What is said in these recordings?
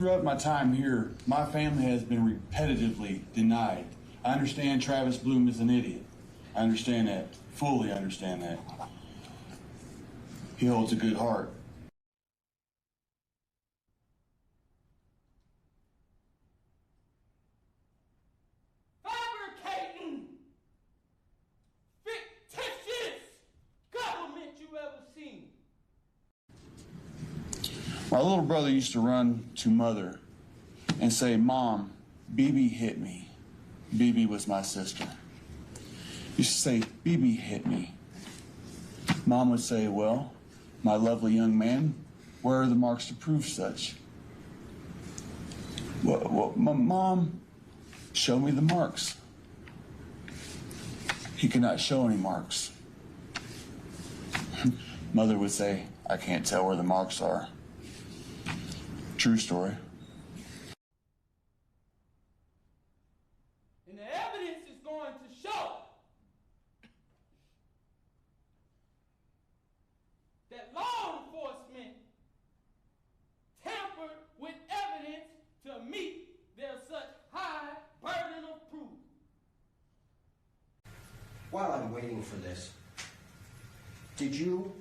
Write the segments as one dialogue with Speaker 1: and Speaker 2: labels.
Speaker 1: Throughout my time here, my family has been repetitively denied. I understand Travis Bloom is an idiot. I understand that, fully understand that. He holds a good heart.
Speaker 2: Fabricating fictitious government you ever seen.
Speaker 1: My little brother used to run to mother and say, "Mom, BB hit me." BB was my sister. He used to say, "BB hit me." Mom would say, "Well, my lovely young man, where are the marks to prove such?" Well, Mom, show me the marks. He could not show any marks. Mother would say, "I can't tell where the marks are." True story.
Speaker 2: And the evidence is going to show that law enforcement tampered with evidence to meet their such high burden of proof.
Speaker 3: While I'm waiting for this, did you,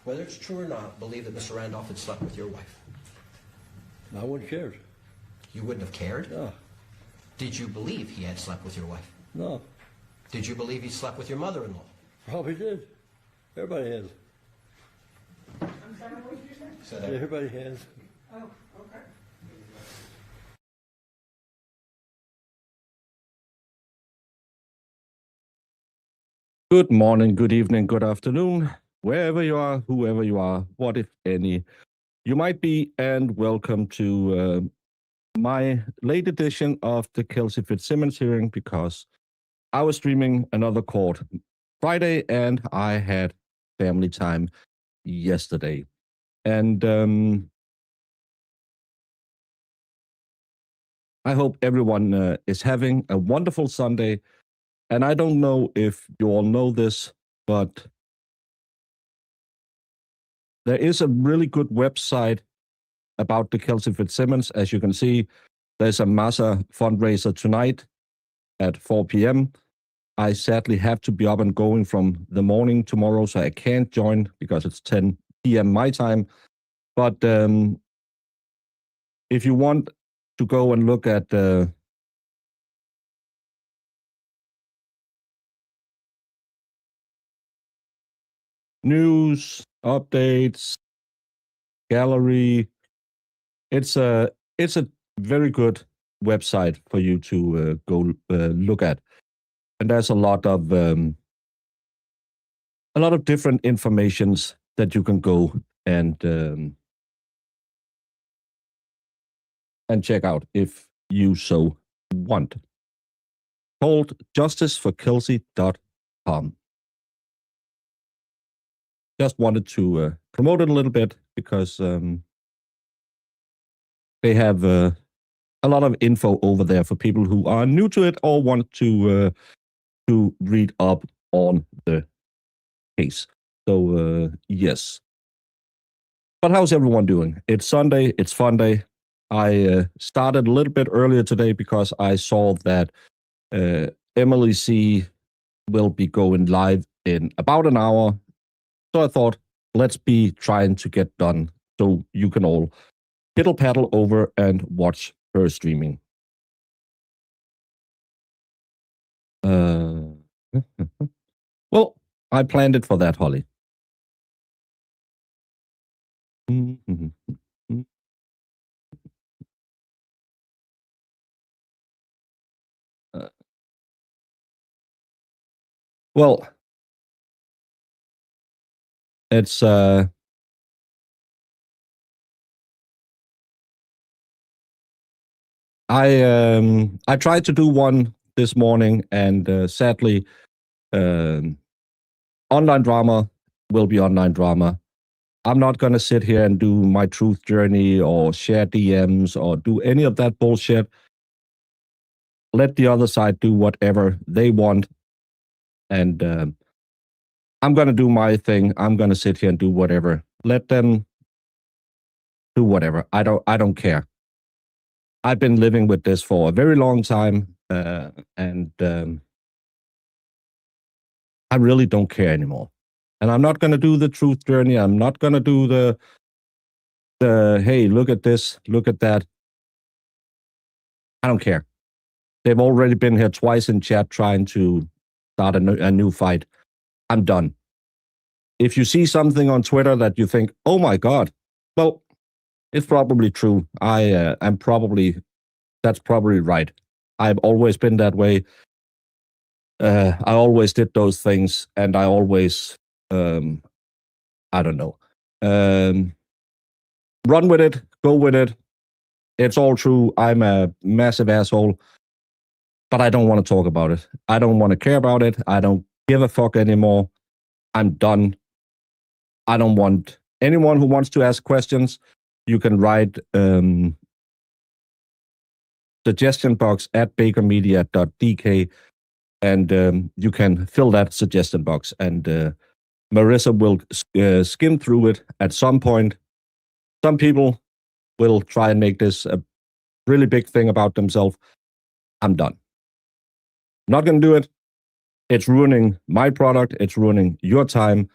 Speaker 3: whether it's true or not, believe that Mr. Randolph had slept with your wife?
Speaker 4: I wouldn't have cared.
Speaker 3: You wouldn't have cared?
Speaker 4: No.
Speaker 3: Did you believe he had slept with your wife?
Speaker 4: No.
Speaker 3: Did you believe he slept with your mother-in-law?
Speaker 4: Probably did. Everybody has.
Speaker 5: I'm sorry, what did you say?
Speaker 3: Said that.
Speaker 4: Everybody has.
Speaker 5: Oh, okay.
Speaker 6: Good morning, good evening, good afternoon, wherever you are, whoever you are, what if any you might be, and welcome to my late edition of the Kelsey Fitzsimmons hearing, because I was streaming another court Friday and I had family time yesterday. And I hope everyone is having a wonderful Sunday. And I don't know if you all know this, but there is a really good website about the Kelsey Fitzsimmons. As you can see, there's a Massa fundraiser tonight at 4 p.m. I sadly have to be up and going from the morning tomorrow, so I can't join because it's 10 p.m. my time. But if you want to go and look at the news, updates, gallery, it's a very good website for you to go look at, and there's a lot of different informations that you can go and check out if you so want. Called justiceforkelsey.com. Just wanted to promote it a little bit because they have a lot of info over there for people who are new to it or want to read up on the case. So yes. But how's everyone doing? It's Sunday. It's fun day. I started a little bit earlier today because I saw that Emily C will be going live in about an hour. So I thought, let's be trying to get done so you can all piddle paddle over and watch her streaming. Well, I planned it for that, Holly. Well, it's I tried to do one this morning, and sadly, online drama will be online drama. I'm not going to sit here and do my truth journey or share DMs or do any of that bullshit. Let the other side do whatever they want. And I'm going to do my thing. I'm going to sit here and do whatever. Let them do whatever. I don't care. I've been living with this for a very long time, and I really don't care anymore. And I'm not going to do the truth journey. I'm not going to do the hey, look at this, look at that. I don't care. They've already been here twice in chat trying to start a new fight. I'm done. If you see something on Twitter that you think, oh my God, well, it's probably true. That's probably right. I've always been that way. I always did those things, and I always, I don't know, run with it, go with it. It's all true. I'm a massive asshole, but I don't want to talk about it. I don't want to care about it. I don't give a fuck anymore. I'm done. I don't want anyone who wants to ask questions. You can write suggestion box at bakermedia.dk, and you can fill that suggestion box, and Marissa will skim through it at some point. Some people will try and make this a really big thing about themselves. I'm done. Not going to do it. It's ruining my product. It's ruining your time.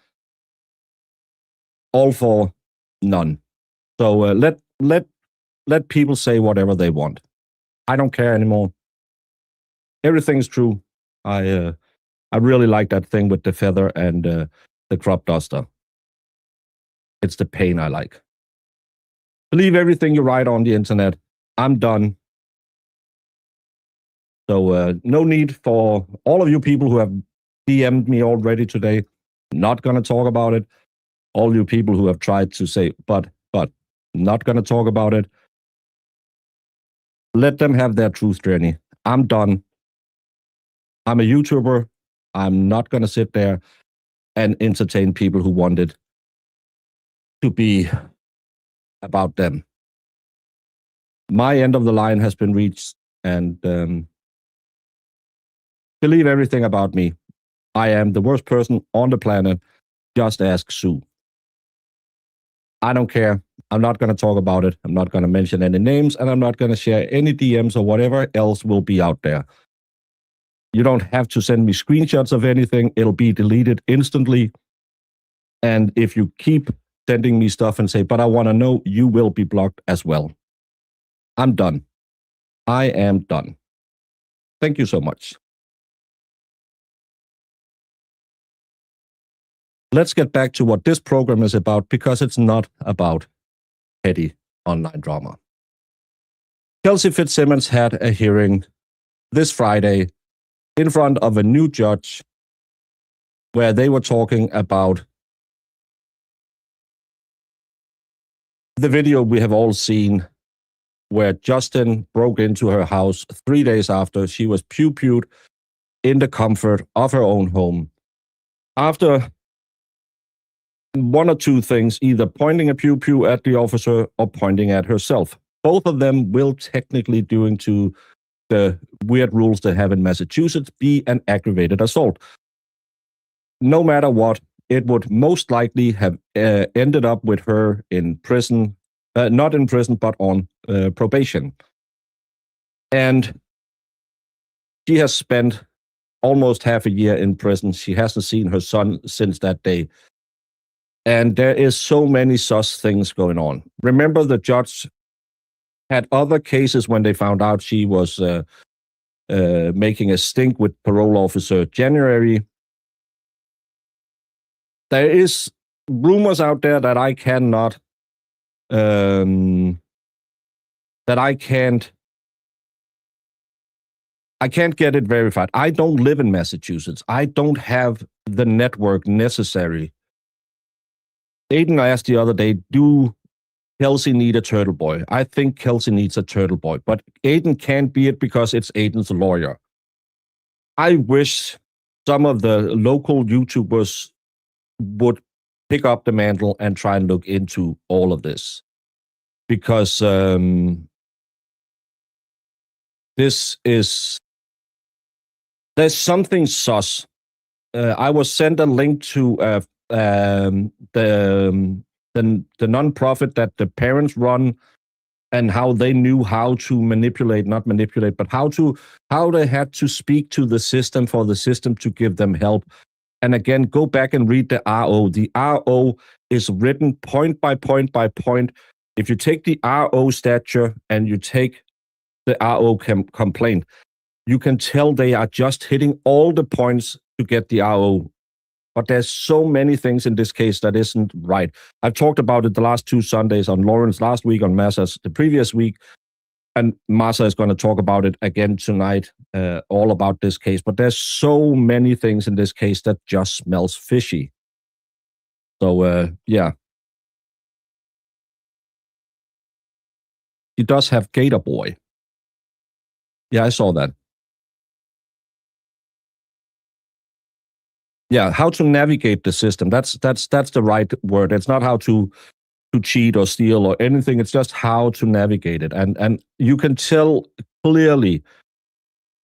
Speaker 6: All for none. So let people say whatever they want. I don't care anymore. Everything's true. I really like that thing with the feather and the crop duster. It's the pain I like. Believe everything you write on the internet. I'm done. So no need for all of you people who have DM'd me already today. Not going to talk about it. All you people who have tried to say, but, not going to talk about it. Let them have their truth journey. I'm done. I'm a YouTuber. I'm not going to sit there and entertain people who want it to be about them. My end of the line has been reached, and believe everything about me. I am the worst person on the planet. Just ask Sue. I don't care. I'm not going to talk about it. I'm not going to mention any names, and I'm not going to share any DMs or whatever else will be out there. You don't have to send me screenshots of anything. It'll be deleted instantly. And if you keep sending me stuff and say, but I want to know, you will be blocked as well. I'm done. I am done. Thank you so much. Let's get back to what this program is about, because it's not about petty online drama. Kelsey Fitzsimmons had a hearing this Friday in front of a new judge where they were talking about the video we have all seen where Justin broke into her house 3 days after she was pew-pewed in the comfort of her own home. After one or two things, either pointing a pew-pew at the officer or pointing at herself. Both of them will technically, due to the weird rules they have in Massachusetts, be an aggravated assault. No matter what, it would most likely have ended up with her in prison, not in prison, but on probation. And she has spent almost half a year in prison. She hasn't seen her son since that day. And there is so many sus things going on. Remember, the judge had other cases when they found out she was making a stink with parole officer January. There is rumors out there that I cannot, that I can't get it verified. I don't live in Massachusetts. I don't have the network necessary. Aiden asked the other day, do Kelsey need a turtle boy? I think Kelsey needs a turtle boy, but Aiden can't be it because it's Aiden's lawyer. I wish some of the local YouTubers would pick up the mantle and try and look into all of this, because there's something sus. I was sent a link to the the nonprofit that the parents run, and how they knew how to not manipulate, but how they had to speak to the system for the system to give them help. And again, go back and read the RO. The RO is written point by point by point. If you take the RO stature and you take the RO complaint, you can tell they are just hitting all the points to get the RO. But there's so many things in this case that isn't right. I've talked about it the last 2 Sundays, on Lawrence last week, on Massa's the previous week, and Massa is going to talk about it again tonight, all about this case. But there's so many things in this case that just smells fishy. So, yeah. He does have Gator Boy. Yeah, I saw that. Yeah, how to navigate the system. That's the right word. It's not how to cheat or steal or anything. It's just how to navigate it. And you can tell clearly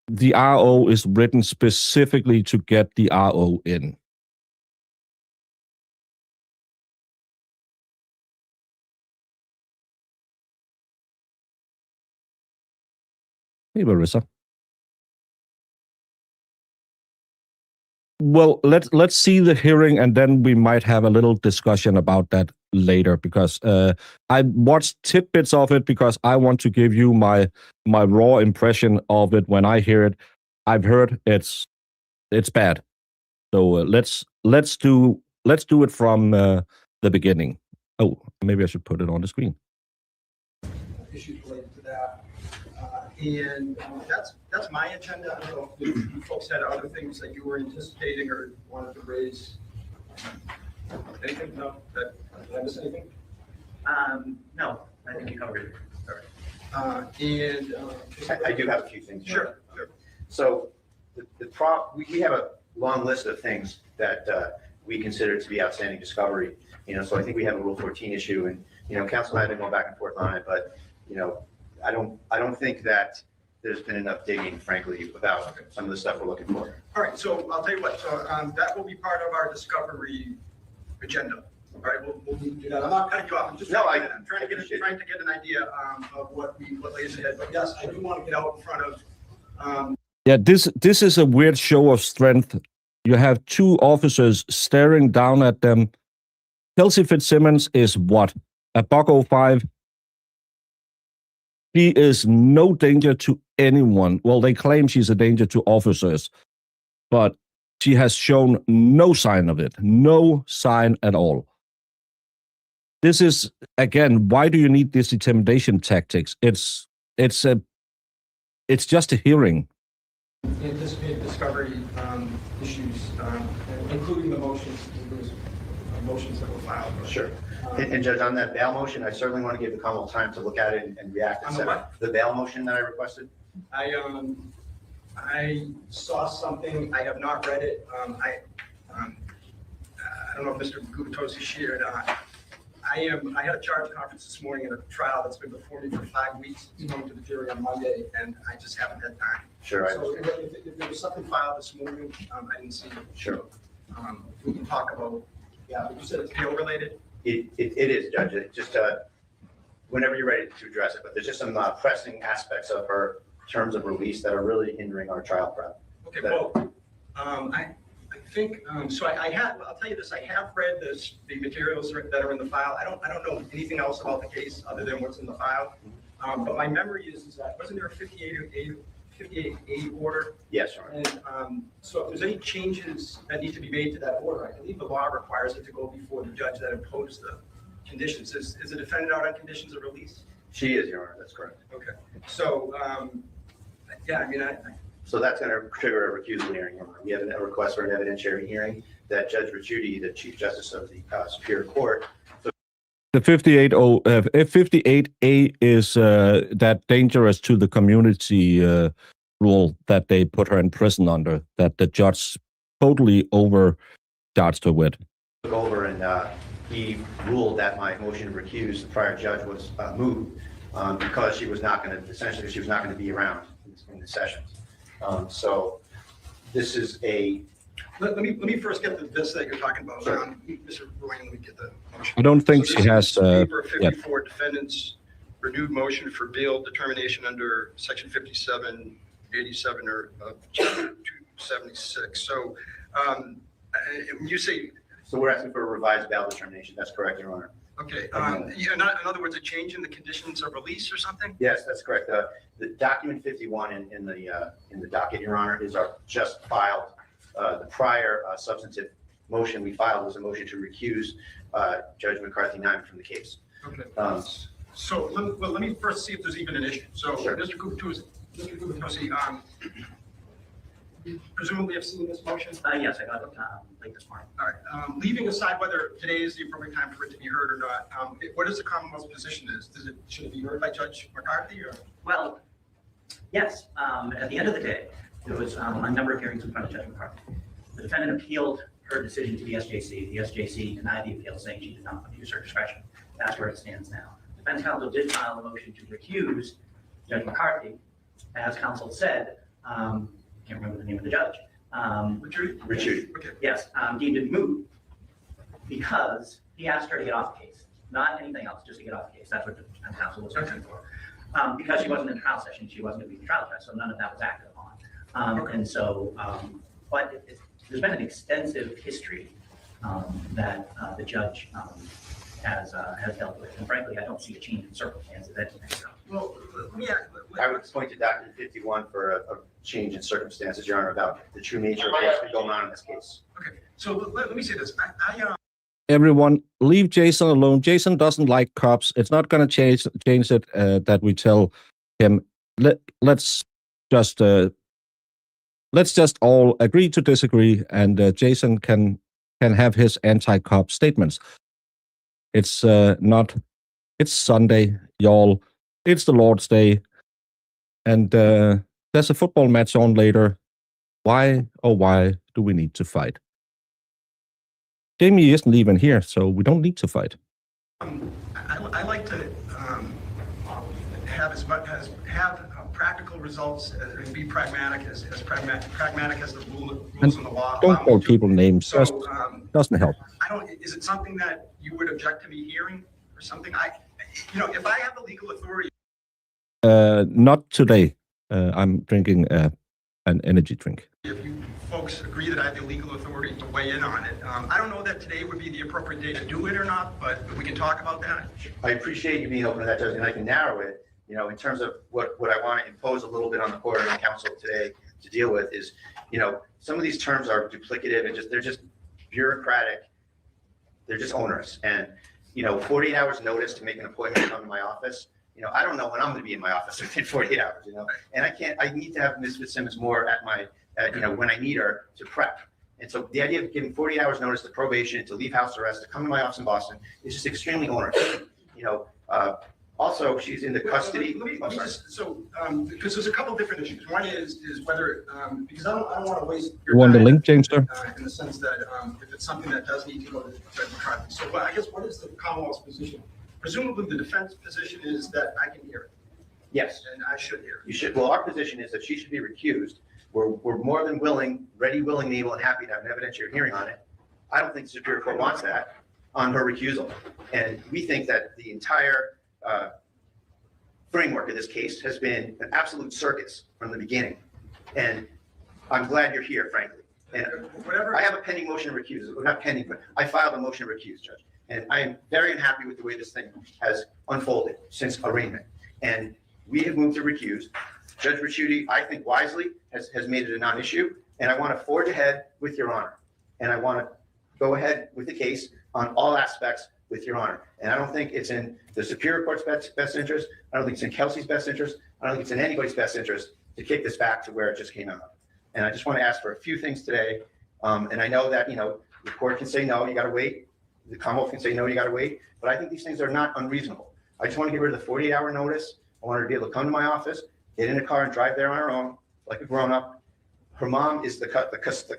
Speaker 6: the RO is written specifically to get the RO in. Hey, Marissa. Well, let's see the hearing, and then we might have a little discussion about that later, because I watched tidbits of it because I want to give you my raw impression of it when I hear it. I've heard it's bad. So let's do it from the beginning. Oh, maybe I should put it on the screen.
Speaker 7: Issues related to that. And that's my agenda. I don't know if you folks had other things that you were anticipating or wanted to raise. Anything? No? Did I miss anything?
Speaker 8: No, I think you covered it.
Speaker 7: All right.
Speaker 8: I do have a few things.
Speaker 7: Sure.
Speaker 8: So we have a long list of things that we consider to be outstanding discovery. So I think we have a Rule 14 issue, and Council and I have been going back and forth on it, but I don't think that there's been enough digging, frankly, about some of the stuff we're looking for.
Speaker 7: All right, so I'll tell you what, so that will be part of our discovery agenda. All right, we'll do that. I'm not cutting you off. I'm just trying to get an idea of what lays ahead. But yes, I do want to get out in front of.
Speaker 6: Yeah, this is a weird show of strength. You have 2 officers staring down at them. Kelsey Fitzsimmons is what? A $105. She is no danger to anyone. Well, they claim she's a danger to officers, but she has shown no sign of it. No sign at all. This is, again, why do you need these intimidation tactics? It's just a hearing.
Speaker 7: Anticipate discovery issues, including the motions. There's motions that were filed.
Speaker 8: Sure. And Judge, on that bail motion, I certainly want to give the Commonwealth time to look at it and react.
Speaker 7: On the what?
Speaker 8: The bail motion that I requested.
Speaker 7: I saw something. I have not read it. I don't know if Mr. Gubitosi shared. I had a charge conference this morning in a trial that's been before me for 5 weeks. It's going to the jury on Monday, and I just haven't had time.
Speaker 8: Sure.
Speaker 7: So if there was something filed this morning, I didn't see it.
Speaker 8: Sure.
Speaker 7: We can talk about. Yeah, but you said it's bail related.
Speaker 8: It is, Judge. It just whenever you're ready to address it, but there's just some pressing aspects of her terms of release that are really hindering our trial prep.
Speaker 7: Okay, well, I think so. I'll tell you this. I have read the materials that are in the file. I don't know anything else about the case other than what's in the file. But my memory is that wasn't there a 58A order?
Speaker 8: Yes, sir.
Speaker 7: And so if there's any changes that need to be made to that order, I believe the law requires it to go before the judge that imposed the conditions. Is the defendant out on conditions of release?
Speaker 8: She is, Your Honor. That's correct.
Speaker 7: Okay. So, yeah, I mean,
Speaker 8: So that's going to trigger a recusal hearing. We have a request for an evidentiary hearing that Judge Ricciuti, the Chief Justice of the Superior Court.
Speaker 6: The 58A is that dangerous to the community rule that they put her in prison under, that the judge totally overcharged her with.
Speaker 8: Took over and he ruled that my motion to recuse the prior judge was moot because she was not going to be around in the sessions. So this is a
Speaker 7: Let me first get this that you're talking about. Mr. Royan, let me get the motion.
Speaker 6: I don't think
Speaker 7: So
Speaker 6: she
Speaker 7: this
Speaker 6: has.
Speaker 7: is paper
Speaker 6: Yeah.
Speaker 7: 54, defendants renewed motion for bail determination under section 57, 87 or chapter 276. So when you say,
Speaker 8: So we're asking for a revised bail determination. That's correct, Your Honor.
Speaker 7: okay, in other words, a change in the conditions of release or something?
Speaker 8: Yes, that's correct. The document 51 in the docket, Your Honor, is our just filed. The prior substantive motion we filed was a motion to recuse Judge McCarthy 9 from the case.
Speaker 7: Okay. So let me first see if there's even an issue. So
Speaker 8: Sure.
Speaker 7: Mr. Kubatowski, presumably have seen this motion?
Speaker 9: Yes, I got it late this morning.
Speaker 7: All right. Leaving aside whether today is the appropriate time for it to be heard or not, what is the Commonwealth's position is? Should it be heard by Judge McCarthy or?
Speaker 9: Well, yes, at the end of the day, there was a number of hearings in front of Judge McCarthy. The defendant appealed her decision to the SJC. The SJC denied the appeal, saying she did not abuse her discretion. That's where it stands now. Defense counsel did file a motion to recuse Judge McCarthy. As counsel said, can't remember the name of the judge.
Speaker 7: Richard. Okay.
Speaker 9: Yes, deemed it moot because he asked her to get off the case, not anything else, just to get off the case. That's what the defense counsel was asking for. Because she wasn't in trial session, she wasn't going to be the trial judge, so none of that was acted upon. And so, but there's been an extensive history that the judge has dealt with, and frankly, I don't see a change in circumstances.
Speaker 7: Well,
Speaker 8: I would point to document 51 for a change in circumstances, Your Honor, about the true nature of what's been going on in this case.
Speaker 7: Okay. So let me say this.
Speaker 6: Everyone, leave Jason alone. Jason doesn't like cops. It's not going to change it that we tell him. Let's just all agree to disagree, and Jason can have his anti-cop statements. It's not. It's Sunday, y'all. It's the Lord's Day, and there's a football match on later. Why, oh why, do we need to fight? Jamie isn't even here, so we don't need to fight.
Speaker 7: I like to have as much as practical results and be pragmatic as pragmatic as the rules and the law.
Speaker 6: Don't call people names.
Speaker 7: So,
Speaker 6: Just doesn't help.
Speaker 7: Is it something that you would object to me hearing or something? If I have the legal authority.
Speaker 6: Not today. I'm drinking an energy drink.
Speaker 7: If you folks agree that I have the legal authority to weigh in on it, I don't know that today would be the appropriate day to do it or not, but we can talk about that.
Speaker 8: I appreciate you being open to that, Judge, and I can narrow it. In terms of what I want to impose a little bit on the court and the council today to deal with is, some of these terms are duplicative and they're just bureaucratic. They're just onerous. And, 48 hours notice to make an appointment to come to my office. I don't know when I'm going to be in my office within 48 hours, and I need to have Ms. Fitzsimmons more at my, when I need her to prep. And so the idea of giving 48 hours notice to probation, to leave house arrest, to come to my office in Boston is just extremely onerous. Also, she's in the custody.
Speaker 7: Let me just, because there's a couple different issues. One is whether, because I don't want to waste your
Speaker 6: You want the
Speaker 7: time,
Speaker 6: link, Jamester?
Speaker 7: in the sense that if it's something that does need to go to Judge McCarthy. So I guess what is the Commonwealth's position? Presumably the defense position is that I can hear it.
Speaker 8: Yes.
Speaker 7: And I should hear it.
Speaker 8: You should. Well, our position is that she should be recused. We're more than willing, ready, willing, able, and happy to have an evidentiary hearing on it. I don't think the Superior Court wants that on her recusal. And we think that the entire framework of this case has been an absolute circus from the beginning. And I'm glad you're here, frankly. And I have a pending motion to recuse. Well, not pending, but I filed a motion to recuse, Judge. And I am very unhappy with the way this thing has unfolded since arraignment. And we have moved to recuse. Judge Ricciuti, I think wisely, has made it a non-issue. And I want to forge ahead with Your Honor. And I want to go ahead with the case on all aspects with Your Honor. And I don't think it's in the Superior Court's best interest. I don't think it's in Kelsey's best interest. I don't think it's in anybody's best interest to kick this back to where it just came out. And I just want to ask for a few things today. And I know that, the court can say, no, you got to wait. The Commonwealth can say, no, you got to wait. But I think these things are not unreasonable. I just want to get rid of the 48-hour notice. I want her to be able to come to my office, get in a car and drive there on her own, like a grown-up. Her mom is the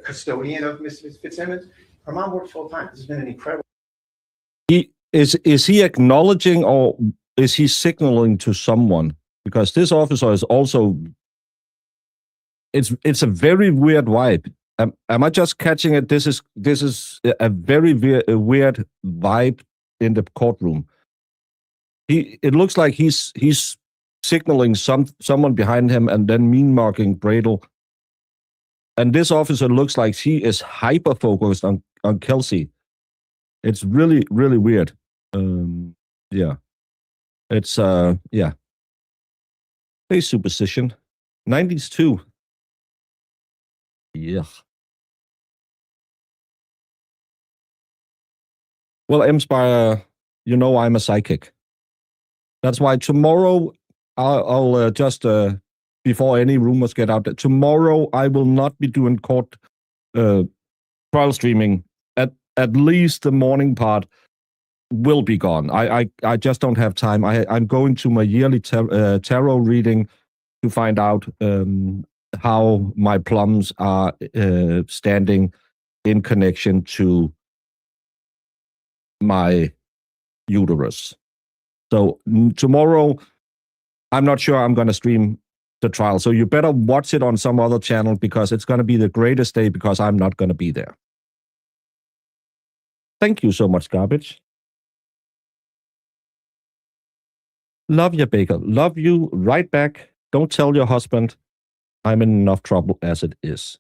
Speaker 8: custodian of Ms. Fitzsimmons. Her mom works full-time. This has been an incredible.
Speaker 6: Is he acknowledging or is he signaling to someone? Because this officer is also, it's a very weird vibe. Am I just catching it? This is a very weird vibe in the courtroom. It looks like he's signaling someone behind him and then mean-marking Bradel. And this officer looks like he is hyper-focused on Kelsey. It's really, really weird. Yeah. It's, yeah. Face superstition. 90s too. Yeah. Well, Emspire, you know I'm a psychic. That's why tomorrow I'll just before any rumors get out there, tomorrow I will not be doing court trial streaming. At least the morning part will be gone. I just don't have time. I'm going to my yearly tarot reading to find out how my plums are standing in connection to my uterus. So tomorrow, I'm not sure I'm going to stream the trial. So you better watch it on some other channel because it's going to be the greatest day because I'm not going to be there. Thank you so much, Garbage. Love you, Baker. Love you right back. Don't tell your husband I'm in enough trouble as it is.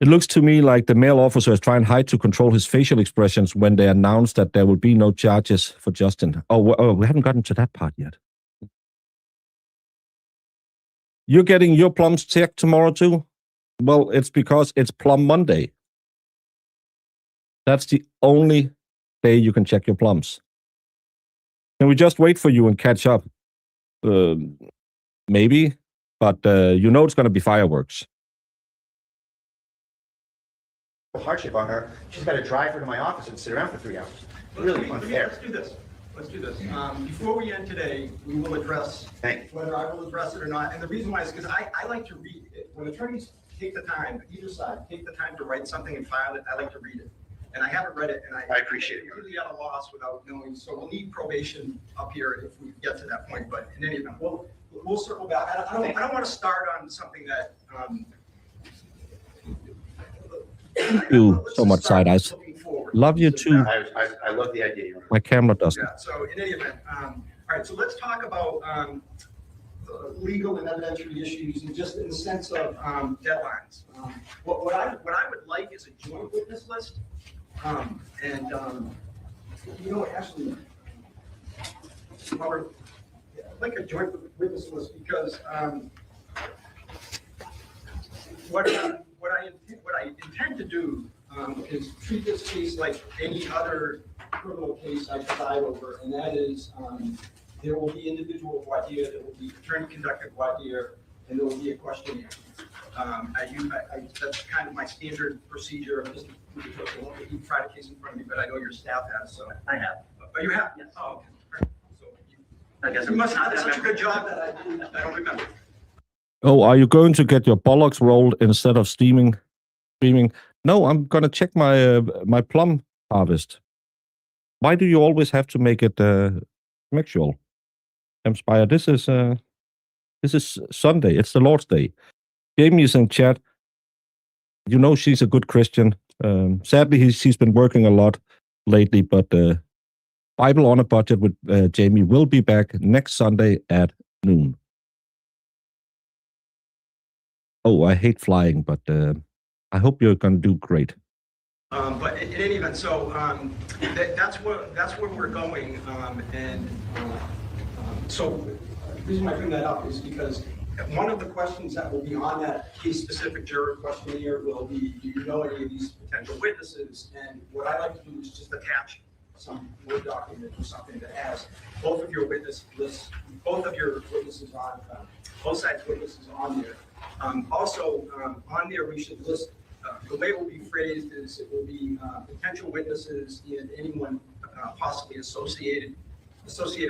Speaker 6: It looks to me like the male officer is trying hard to control his facial expressions when they announced that there will be no charges for Justin. Oh, we haven't gotten to that part yet. You're getting your plums checked tomorrow too? Well, it's because it's Plum Monday. That's the only day you can check your plums. Can we just wait for you and catch up? Maybe, but you know it's going to be fireworks.
Speaker 8: Hardship on her. She's got to drive her to my office and sit around for 3 hours. Really unfair.
Speaker 7: Let's do this. Let's do this. Before we end today, we will address whether I will address it or not. And the reason why is because I like to read it. When attorneys take the time, either side, take the time to write something and file it, I like to read it. And I haven't read it, and I appreciate it. Really at a loss without knowing. So we'll need probation up here if we get to that point. But in any event, we'll circle back. I don't want to start on something that.
Speaker 6: Thank you so much, Side Eyes. Love you too.
Speaker 8: I love the idea.
Speaker 6: My camera doesn't.
Speaker 7: Yeah, so in any event, all right, so let's talk about legal and evidentiary issues and just in the sense of deadlines. What I would like is a joint witness list. You know, actually, Robert, I'd like a joint witness list because what I intend to do is treat this case like any other criminal case I preside over, and that is there will be individual voir dire, there will be attorney-conducted voir dire, and there will be a questionnaire. That's kind of my standard procedure. You tried a case in front of me, but I know your staff has, so.
Speaker 9: I have.
Speaker 7: Oh, you have? Yes. Oh, okay. So
Speaker 9: I guess
Speaker 7: you must have done such a good job that I don't remember.
Speaker 6: Oh, are you going to get your bollocks rolled instead of streaming? No, I'm going to check my my plum harvest. Why do you always have to make it mixual? Emspire, this is Sunday. It's the Lord's Day. Jamie is in chat. You know she's a good Christian. Sadly, she's been working a lot lately, but Bible on a Budget with Jamie will be back next Sunday at noon. Oh, I hate flying, but I hope you're going to do great.
Speaker 7: But in any event, so that's where we're going, so the reason I bring that up is because one of the questions that will be on that case-specific juror questionnaire will be, do you know any of these potential witnesses? And what I like to do is just attach some Word document or something that has both of your witness lists, both of your witnesses on, both sides' witnesses on there. Also, on there, we should list, the way it will be phrased is it will be potential witnesses and anyone possibly associated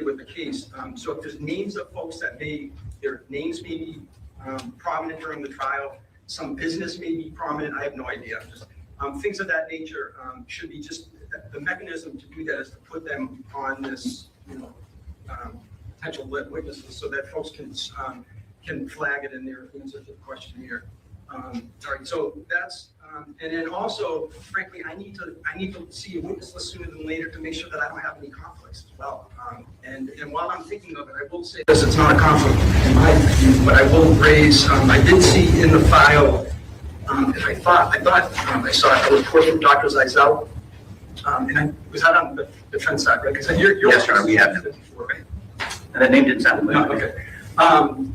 Speaker 7: with the case. So if there's names of folks that their names may be prominent during the trial, some business may be prominent, I have no idea. things of that nature should be just, the mechanism to do that is to put them on this, potential witnesses so that folks can flag it in their answer to the questionnaire. All right, so that's, and then also, frankly, I need to see a witness list sooner than later to make sure that I don't have any conflicts as well. And while I'm thinking of it, I will say this, it's not a conflict in my view, but I will raise, I did see in the file, and I thought I saw a report from Dr. Zeisel, and was that on the defense side, right? Because you're
Speaker 9: Yes, sir, we have.
Speaker 7: 54, right?
Speaker 9: And that name didn't sound
Speaker 7: No,
Speaker 9: familiar.
Speaker 7: okay.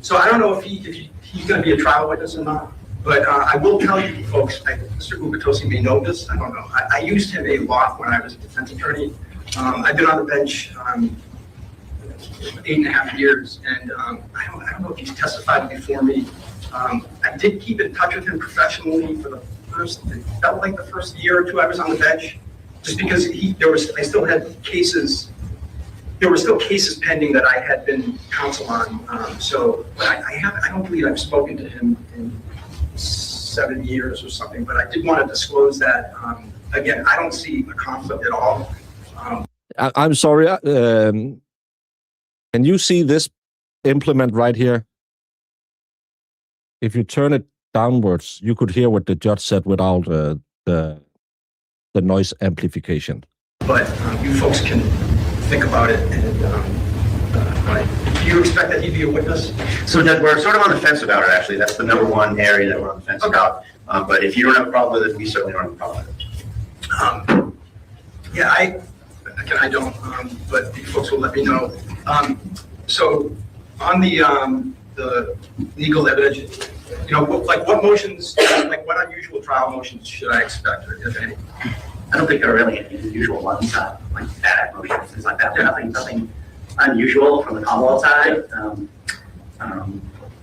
Speaker 7: So I don't know if he's going to be a trial witness or not, but I will tell you folks, Mr. Ubatosi may know this, I don't know. I used him a lot when I was a defense attorney. I've been on the bench 8.5 years, and I don't know if he's testified before me. I did keep in touch with him professionally for it felt like the first year or two I was on the bench, just because I still had cases. There were still cases pending that I had been counsel on. But I don't believe I've spoken to him in 7 years or something. But I did want to disclose that. Again, I don't see a conflict at all.
Speaker 6: I'm sorry. Can you see this implement right here? If you turn it downwards, you could hear what the judge said without the noise amplification.
Speaker 7: But you folks can think about it. And do you expect that he'd be a witness?
Speaker 8: So Judge, we're sort of on the fence about it, actually. That's the number one area that we're on the fence about. But if you don't have a problem with it, we certainly don't have a problem with it.
Speaker 7: Yeah, I don't, but you folks will let me know. So on the legal evidence, what motions, what unusual trial motions should I expect, if any?
Speaker 9: I don't think there are really any unusual ones, like bad motions, things like that. There's nothing unusual from the Commonwealth side.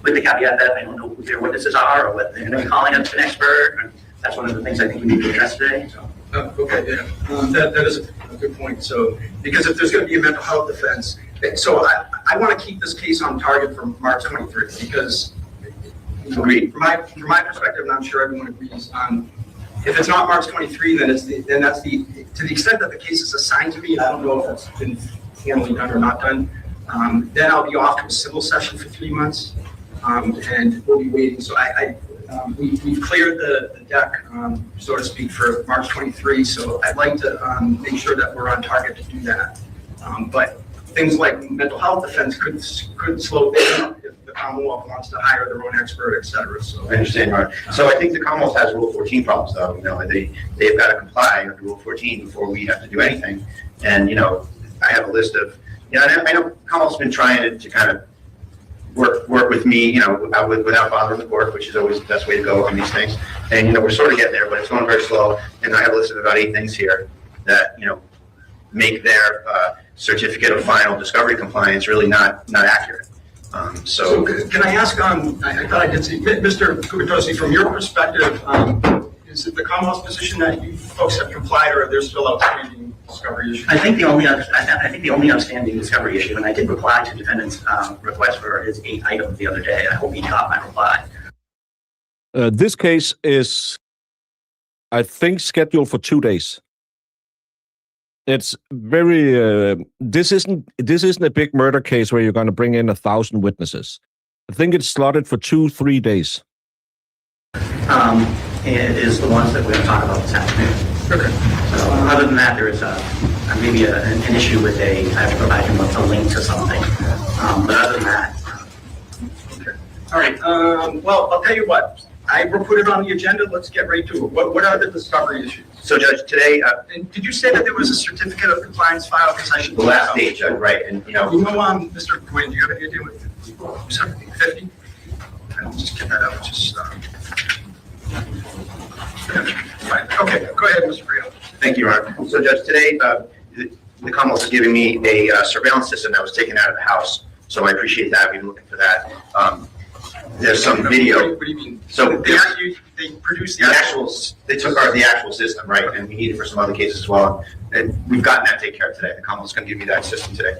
Speaker 9: With the caveat that I don't know who their witnesses are or whether they're going to be calling up an expert. That's one of the things I think we need to address today. So.
Speaker 7: Okay, yeah, that is a good point. So, because if there's going to be a mental health defense, so I want to keep this case on target for March 23 because,
Speaker 8: Agreed.
Speaker 7: From my perspective, and I'm sure everyone agrees, if it's not March 23, then that's to the extent that the case is assigned to me. I don't know if that's been formally done or not done. Then I'll be off to a civil session for 3 months, and we'll be waiting. So we've cleared the deck, so to speak, for March 23. So I'd like to make sure that we're on target to do that. But things like mental health defense could slow down if the Commonwealth wants to hire their own expert, et cetera. So
Speaker 8: I understand, Mark. So I think the Commonwealth has Rule 14 problems, though. They've got to comply with Rule 14 before we have to do anything. And I have a list of, I know Commonwealth's been trying to kind of work with me, without bothering the court, which is always the best way to go on these things. And we're sort of getting there, but it's going very slow. And I have a list of about 8 things here that make their certificate of final discovery compliance really not accurate. So
Speaker 7: can I ask? I thought I did see Mr. Kubatosi, from your perspective, is it the Commonwealth's position that you folks have complied, or are there still outstanding discovery issues?
Speaker 9: I think the only outstanding discovery issue, and I did reply to defendant's request for his 8 items the other day. I hope he got my reply.
Speaker 6: This case is, I think, scheduled for 2 days. It's very. This isn't a big murder case where you're going to bring in 1,000 witnesses. I think it's slotted for 2-3 days.
Speaker 9: It is the ones that we're going to talk about this afternoon.
Speaker 7: Okay.
Speaker 9: So other than that, there is maybe an issue with I have to provide him a link to something. But other than that.
Speaker 7: Okay. All right. Well, I'll tell you what. I will put it on the agenda. Let's get right to it. What are the discovery issues?
Speaker 8: So, Judge, today,
Speaker 7: and did you say that there was a certificate of compliance filed? Because I should.
Speaker 8: The last date, Judge, right? And
Speaker 7: Mr. Quinn, do you have any idea what 50? I'll just get that out. Just. Right. Okay, go ahead, Mr. Brito.
Speaker 8: Thank you, Ron. So, Judge, today, the Commonwealth is giving me a surveillance system that was taken out of the house. So I appreciate that. We've been looking for that. there's some video.
Speaker 7: What do you mean?
Speaker 8: So
Speaker 7: They produced
Speaker 8: the actuals, they took the actual system, right, and we need it for some other cases as well. And we've gotten that taken care of today. The Commonwealth's going to give me that system today.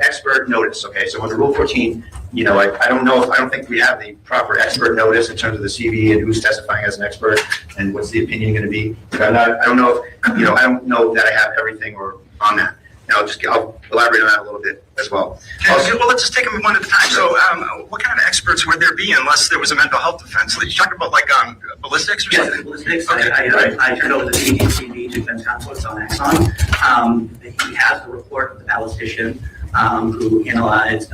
Speaker 8: Expert notice, okay, so under Rule 14, I don't think we have the proper expert notice in terms of the CV and who's testifying as an expert and what's the opinion going to be. I don't know that I have everything or on that. I'll elaborate on that a little bit as well.
Speaker 7: Well, let's just take them one at a time. So, what kind of experts would there be unless there was a mental health defense? You talking about like ballistics or
Speaker 9: Yes,
Speaker 7: something?
Speaker 9: ballistics.
Speaker 7: Okay,
Speaker 9: I turned over the CV to defense counsel. It's on Exxon. He has the report of the ballistician who analyzed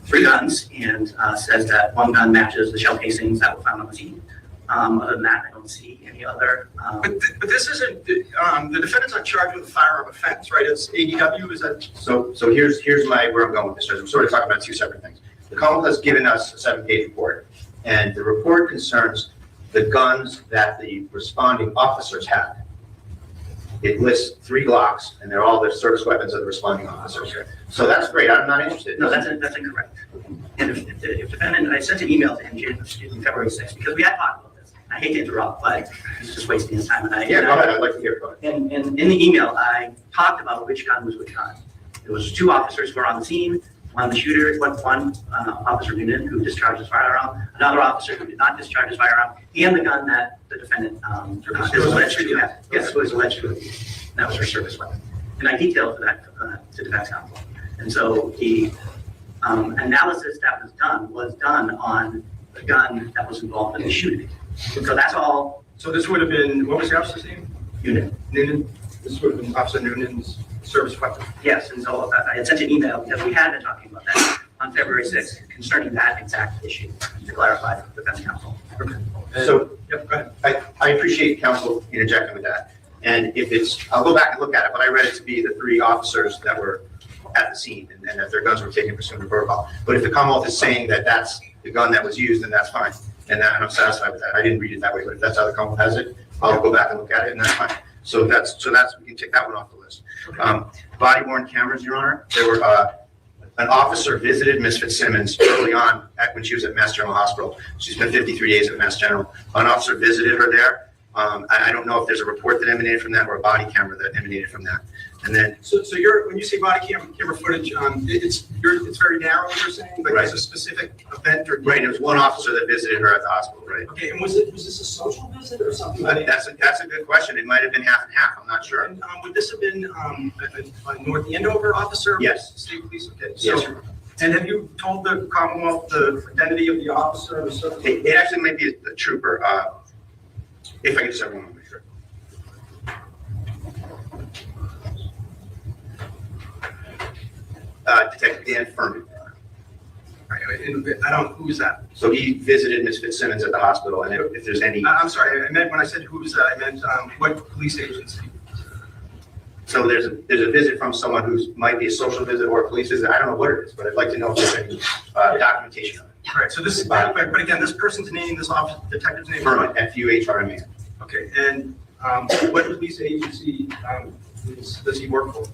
Speaker 9: 3 guns and says that 1 gun matches the shell casings that were found on the scene. Other than that, I don't see any other.
Speaker 7: But this isn't the defendant's not charged with a firearm offense, right? It's ADW. Is that
Speaker 8: So here's where I'm going with this. We're sort of talking about 2 separate things. The Commonwealth has given us a 7-page report, and the report concerns the guns that the responding officers had. It lists 3 Glocks, and they're all the service weapons of the responding officers. So that's great. I'm not interested.
Speaker 9: No, that's incorrect. And if defendant, I sent an email to him February 6th because we had talked about this. I hate to interrupt, but he's just wasting his time.
Speaker 8: Yeah, go ahead. I'd like to hear about it.
Speaker 9: And in the email, I talked about which gun was which gun. There was 2 officers who were on the scene. One, the shooter, one Officer Noonan, who discharged his firearm, another officer who did not discharge his firearm, and the gun that the defendant is alleged to have. Yes, was alleged to have used. That was her service weapon. And I detailed that to defense counsel. And so the analysis that was done on the gun that was involved in the shooting. So that's all.
Speaker 7: so? This would have been, what was the officer's name? Noonan. This would have been Officer Noonan's service weapon.
Speaker 9: Yes, and so I had sent an email because we had been talking about that on February 6th concerning that exact issue to clarify for the defense counsel.
Speaker 7: Okay.
Speaker 8: So
Speaker 7: Yep, go ahead.
Speaker 8: I appreciate counsel interjecting with that. And if I'll go back and look at it, but I read it to be the 3 officers that were at the scene and that their guns were taken pursuant to protocol. But if the Commonwealth is saying that that's the gun that was used, then that's fine. And I'm satisfied with that. I didn't read it that way, but if that's how the Commonwealth has it, I'll go back and look at it, and that's fine. So that's we can take that one off the list. Body-worn cameras, Your Honor. There were an officer visited Ms. Fitzsimmons early on when she was at Mass General Hospital. She spent 53 days at Mass General. An officer visited her there. I don't know if there's a report that emanated from that or a body camera that emanated from that. And then,
Speaker 7: So when you say body camera footage, it's very narrow. You're saying, like
Speaker 8: Right.
Speaker 7: there's a specific event or
Speaker 8: right, there was one officer that visited her at the hospital, right?
Speaker 7: Okay, and was this a social visit or something?
Speaker 8: That's a good question. It might have been half and half. I'm not sure.
Speaker 7: And, would this have been a North Andover officer?
Speaker 8: Yes.
Speaker 7: State police. Okay.
Speaker 8: Yes,
Speaker 7: So, and have you told the Commonwealth the identity of the officer or the service?
Speaker 8: It actually might be a trooper. If I can just have one moment, sure. Detective Dan Furman.
Speaker 7: I don't. Who is that?
Speaker 8: So he visited Ms. Fitzsimmons at the hospital, and if there's any,
Speaker 7: I'm sorry. I meant when I said who's that, I meant what police agency?
Speaker 8: so there's a visit from someone who might be a social visit or a police visit. I don't know what it is, but I'd like to know if there's any documentation of it.
Speaker 7: All right. So this is, but again, this person's name, this officer, detective's name.
Speaker 8: Furman, F-U-H-R-M-A-N.
Speaker 7: Okay. And what police agency does he work for?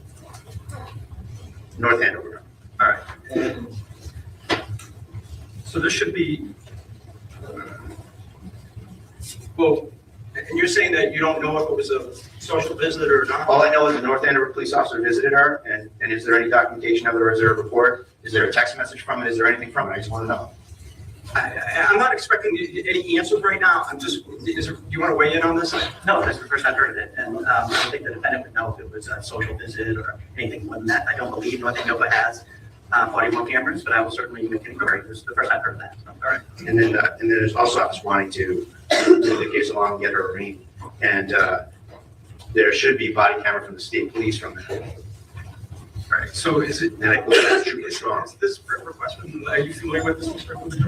Speaker 8: North Andover.
Speaker 7: All right. And so this should be, well, and you're saying that you don't know if it was a social visit or not?
Speaker 8: All I know is the North Andover police officer visited her, and is there any documentation of it, or is there a report? Is there a text message from it? Is there anything from it? I just want to know.
Speaker 7: I'm not expecting any answers right now. I'm just, do you want to weigh in on this?
Speaker 9: No, that's the first I've heard of it. And I don't think the defendant would know if it was a social visit or anything more than that. I don't believe North Andover has body-worn cameras, but I will certainly make an inquiry. This is the first I've heard of that. So, all right.
Speaker 8: And then there's also office wanting to move the case along and get her arraigned. And there should be body camera from the state police from that.
Speaker 7: All right. So is it?
Speaker 8: And I believe that's true as well.
Speaker 7: Is this request? Are you familiar with this request?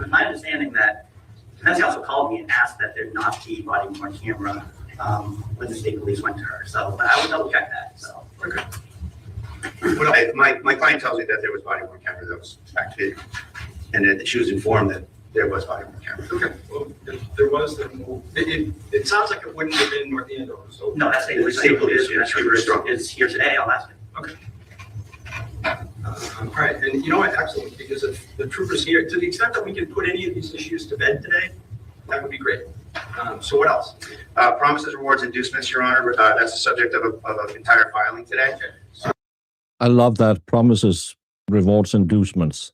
Speaker 9: My understanding that defense counsel called me and asked that there not be body-worn camera when the state police went to her. So, but I will double check that. So.
Speaker 7: Okay.
Speaker 8: My client tells me that there was body-worn camera that was activated, and that she was informed that there was body-worn camera.
Speaker 7: Okay. Well, if there was, then it sounds like it wouldn't have been North Andover. So
Speaker 9: No, that's state police.
Speaker 8: State police,
Speaker 9: That's
Speaker 8: yeah,
Speaker 9: is here today. I'll ask him.
Speaker 7: okay. All right, and you know what, excellent, because if the troopers here, to the extent that we can put any of these issues to bed today, that would be great. So what else?
Speaker 8: Promises, rewards, inducements, Your Honor. That's the subject of an entire filing today.
Speaker 6: I love that. Promises, rewards, inducements.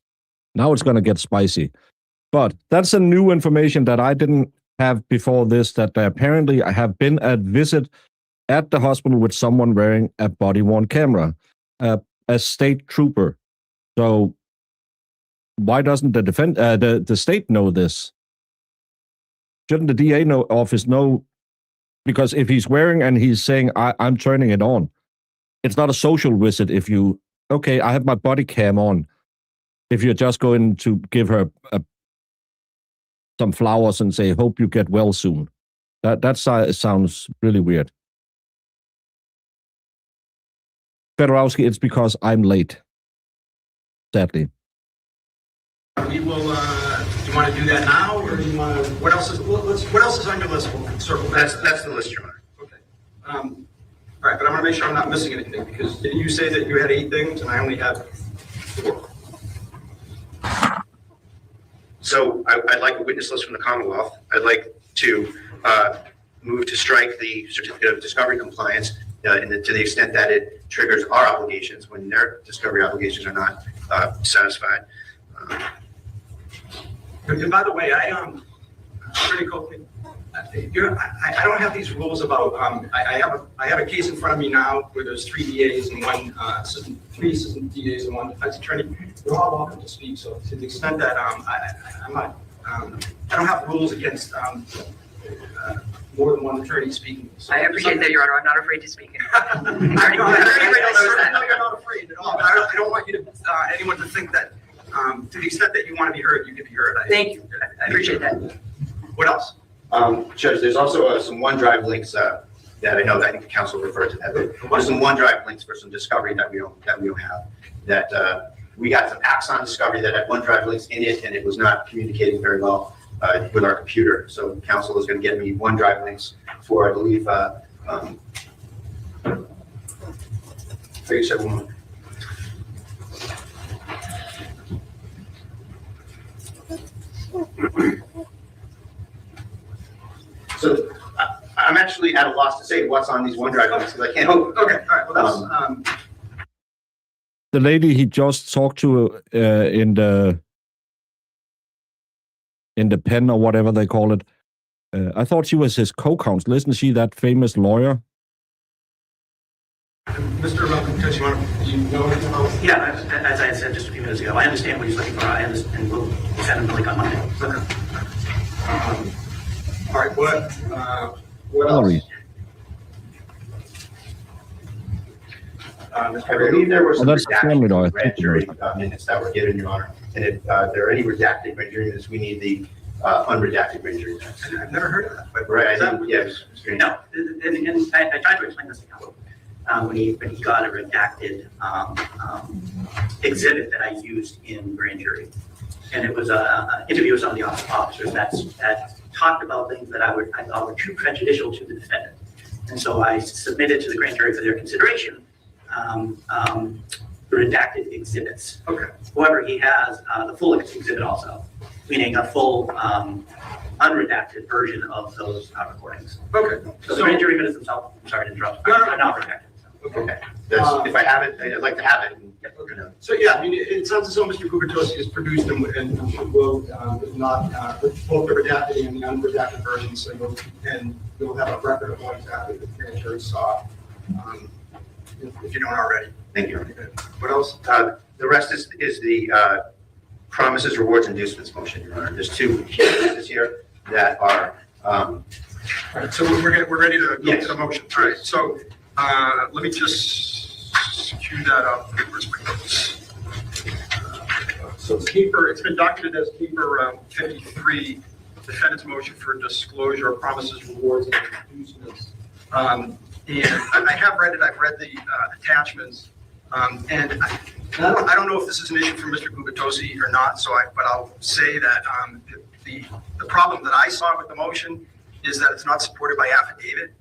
Speaker 6: Now it's going to get spicy. But that's a new information that I didn't have before this, that apparently I have been at visit at the hospital with someone wearing a body-worn camera, a state trooper. So why doesn't the state know this? Shouldn't the DA office know? Because if he's wearing and he's saying, I'm turning it on, it's not a social visit if you, okay, I have my body cam on. If you're just going to give her some flowers and say, hope you get well soon. That sounds really weird. Fedorowski, it's because I'm late. Sadly.
Speaker 7: We will, do you want to do that now, or do you want to, what else is on your list? We'll circle back.
Speaker 8: That's the list, Your Honor.
Speaker 7: Okay. All right, but I want to make sure I'm not missing anything, because didn't you say that you had 8 things and I only had 4?
Speaker 8: So I'd like a witness list from the Commonwealth. I'd like to move to strike the certificate of discovery compliance to the extent that it triggers our obligations when their discovery obligations are not satisfied.
Speaker 7: And by the way, pretty quickly, I don't have these rules about, I have a case in front of me now where there's 3 DAs and 3 assistant DAs and 1 defense attorney. They're all welcome to speak. So to the extent that I'm not, I don't have rules against more than 1 attorney speaking. So
Speaker 5: I appreciate that, Your Honor. I'm not afraid to speak.
Speaker 7: I certainly know you're not afraid at all. I don't want you to, anyone to think that, to the extent that you want to be heard, you can be heard.
Speaker 5: Thank you. I appreciate that.
Speaker 7: What else?
Speaker 8: Judge, there's also some OneDrive links that I think the council referred to that. There's some OneDrive links for some discovery that we don't have. That we got some Axon discovery that had OneDrive links in it, and it was not communicating very well with our computer. So council is going to get me OneDrive links for, I believe, 37. So I'm actually at a loss to say what's on these OneDrive links because I can't.
Speaker 7: Oh, okay. All right. Well, that's
Speaker 6: The lady he just talked to in the pen or whatever they call it, I thought she was his co-counsel. Isn't she that famous lawyer?
Speaker 7: Mr. Kelsey, do you know anything about?
Speaker 9: Yeah, as I said just a few minutes ago, I understand what he's looking for. I understand, and we'll send him the link on Monday.
Speaker 7: Okay. All right. What
Speaker 6: Valerie.
Speaker 7: else?
Speaker 8: I believe there were some
Speaker 6: that's the family law.
Speaker 8: redacted grand jury minutes that were given, Your Honor. And if there are any redacted grand jury minutes, we need the unredacted grand jury minutes.
Speaker 7: I've never heard of that. But
Speaker 8: Right,
Speaker 7: is that what-
Speaker 8: yes.
Speaker 9: No, and I tried to explain this to counsel. When he got a redacted exhibit that I used in grand jury. And it was an interview with some of the officers that talked about things that I thought were too prejudicial to the defendant. And so I submitted to the grand jury for their consideration the redacted exhibits.
Speaker 7: Okay.
Speaker 9: However, he has the full exhibit also, meaning a full unredacted version of those recordings.
Speaker 7: Okay.
Speaker 9: So the grand jury minutes themselves, I'm sorry to interrupt,
Speaker 7: No, no,
Speaker 9: are not redacted. So.
Speaker 8: Okay. If I have it, I'd like to have it.
Speaker 7: Okay. So yeah, I mean, it sounds as though Mr. Gubitosi has produced them and will, if not, with both the redacted and the unredacted versions, so you'll have a record of what exactly the grand jury saw, if you don't already.
Speaker 8: Thank you.
Speaker 7: What else?
Speaker 8: The rest is the promises, rewards, inducements motion, Your Honor. There's 2 cases here that are.
Speaker 7: All right, so we're ready to go
Speaker 8: Yes.
Speaker 7: to the motion. All right, so let me just cue that up. Where's my notes? So it's been documented as paper 53, defendant's motion for disclosure of promises, rewards, and inducements. And I have read it. I've read the attachments. And I don't know if this is an issue for Mr. Gubitosi or not. But I'll say that the problem that I saw with the motion is that it's not supported by affidavit.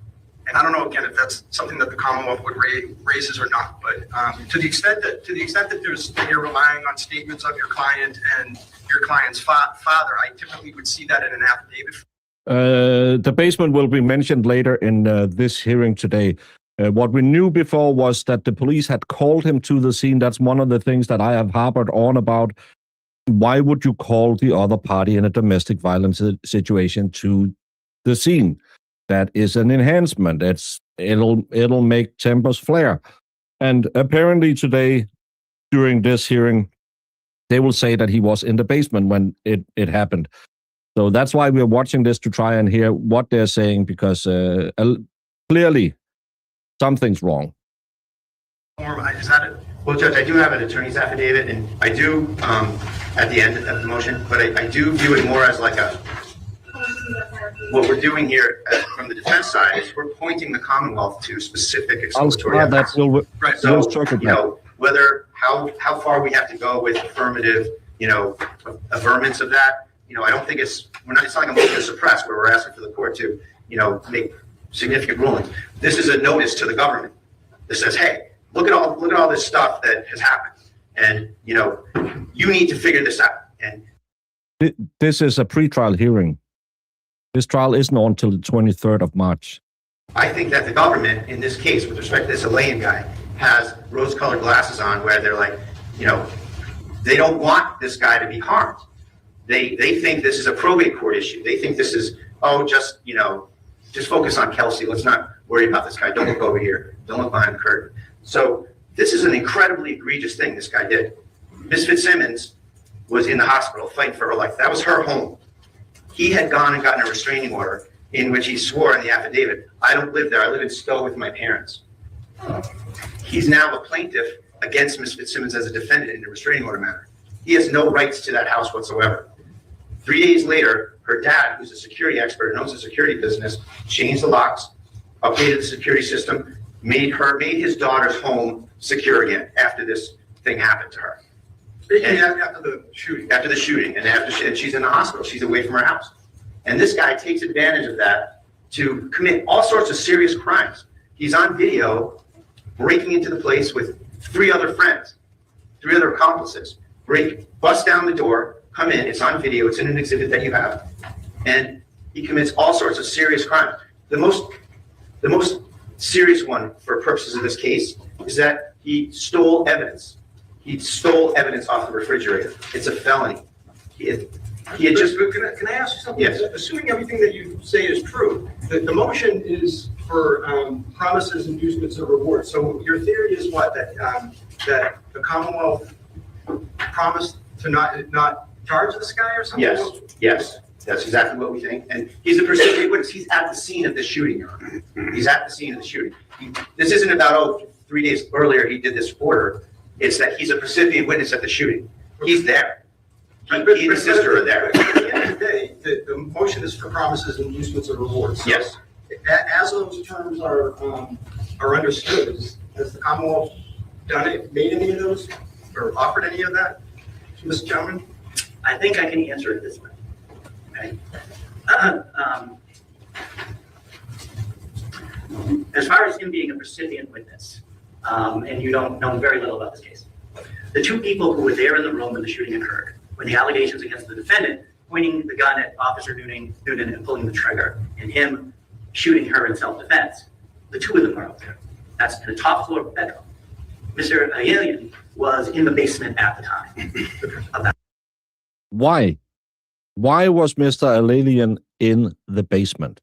Speaker 7: and I don't know again if that's something that the Commonwealth would raises or not, but to the extent that you're relying on statements of your client and your client's father, I typically would see that in an affidavit.
Speaker 6: The basement will be mentioned later in this hearing today. What we knew before was that the police had called him to the scene. That's one of the things that I have harbored on about. Why would you call the other party in a domestic violence situation to the scene? That is an enhancement. It'll make tempers flare. And apparently today, during this hearing, they will say that he was in the basement when it happened. So that's why we're watching this, to try and hear what they're saying, because clearly something's wrong.
Speaker 7: Is that it?
Speaker 8: Well, Judge, I do have an attorney's affidavit, and I do, at the end of the motion, but I do view it more as like what we're doing here from the defense side is we're pointing the Commonwealth to specific exculpatory evidence.
Speaker 6: Right.
Speaker 8: So, how far we have to go with affirmative, averments of that, I don't think it's not like a motion to suppress where we're asking for the court to, make significant rulings. This is a notice to the government that says, hey, look at all this stuff that has happened, and you need to figure this out. And
Speaker 6: this is a pre-trial hearing. This trial isn't on until the 23rd of March.
Speaker 8: I think that the government, in this case, with respect to this Elaine guy, has rose-colored glasses on, where they're like, they don't want this guy to be harmed. They think this is a probate court issue. They think this is, just focus on Kelsey. Let's not worry about this guy. Don't look over here. Don't look behind the curtain. So this is an incredibly egregious thing this guy did. Miss Fitzsimmons was in the hospital fighting for her life. That was her home. He had gone and gotten a restraining order in which he swore in the affidavit, I don't live there. I live in Stowe with my parents. He's now a plaintiff against Miss Fitzsimmons as a defendant in a restraining order matter. He has no rights to that house whatsoever. 3 days later, her dad, who's a security expert and owns a security business, changed the locks, updated the security system, made his daughter's home secure again after this thing happened to her. And after the shooting, and she's in the hospital. She's away from her house. And this guy takes advantage of that to commit all sorts of serious crimes. He's on video breaking into the place with 3 other friends, 3 other accomplices. Bust down the door, come in. It's on video. It's in an exhibit that you have. And he commits all sorts of serious crimes. The most serious one for purposes of this case is that he stole evidence. He stole evidence off the refrigerator. It's a felony. Can
Speaker 7: I ask you something?
Speaker 8: Yes.
Speaker 7: Assuming everything that you say is true, the motion is for promises, inducements, or rewards. So your theory is what, that the Commonwealth promised to not charge this guy or something?
Speaker 8: Yes. That's exactly what we think. And he's a precipitated witness. He's at the scene of the shooting, Your Honor. He's at the scene of the shooting. This isn't about, 3 days earlier he did this order. It's that he's a precipitated witness at the shooting. He's there. He and his sister are there.
Speaker 7: At the end of the day, the motion is for promises, inducements, or rewards. So
Speaker 8: Yes.
Speaker 7: As those terms are understood, has the Commonwealth made any of those or offered any of that to this gentleman?
Speaker 9: I think I can answer it this way. Okay. As far as him being a recipient witness, and you don't know very little about this case, the 2 people who were there in the room when the shooting occurred, when the allegations against the defendant pointing the gun at Officer Noonan and pulling the trigger, and him shooting her in self-defense, the 2 of them were out there. That's in the top floor bedroom. Mr. Ayelian was in the basement at the time of that.
Speaker 6: Why? Why was Mr. Alalian in the basement?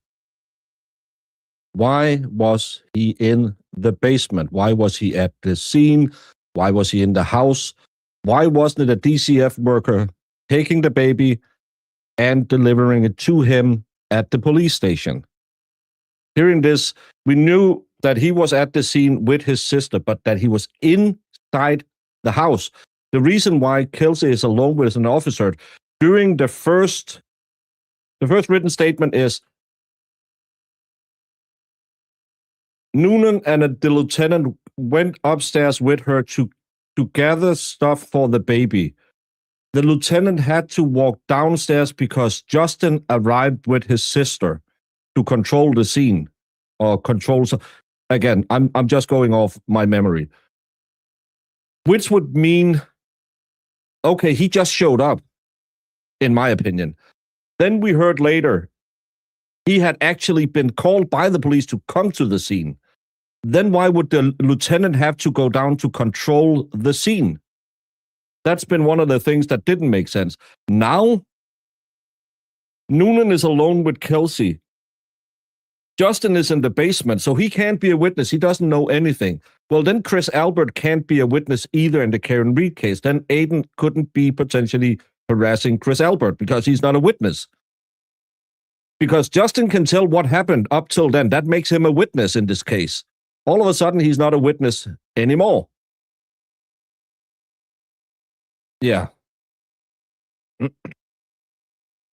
Speaker 6: Why was he in the basement? Why was he at the scene? Why was he in the house? Why wasn't it a DCF worker taking the baby and delivering it to him at the police station? Hearing this, we knew that he was at the scene with his sister, but that he was inside the house. The reason why Kelsey is alone with an officer during the first written statement is Noonan and the lieutenant went upstairs with her to gather stuff for the baby. The lieutenant had to walk downstairs because Justin arrived with his sister to control the scene. or control. Again, I'm just going off my memory, which would mean, okay, he just showed up, in my opinion. Then we heard later he had actually been called by the police to come to the scene. Then why would the lieutenant have to go down to control the scene? That's been one of the things that didn't make sense. Now, Noonan is alone with Kelsey. Justin is in the basement, so he can't be a witness. He doesn't know anything. Well, then Chris Albert can't be a witness either in the Karen Reed case. Then Aiden couldn't be potentially harassing Chris Albert because he's not a witness. Because Justin can tell what happened up till then. That makes him a witness in this case. All of a sudden, he's not a witness anymore. Yeah.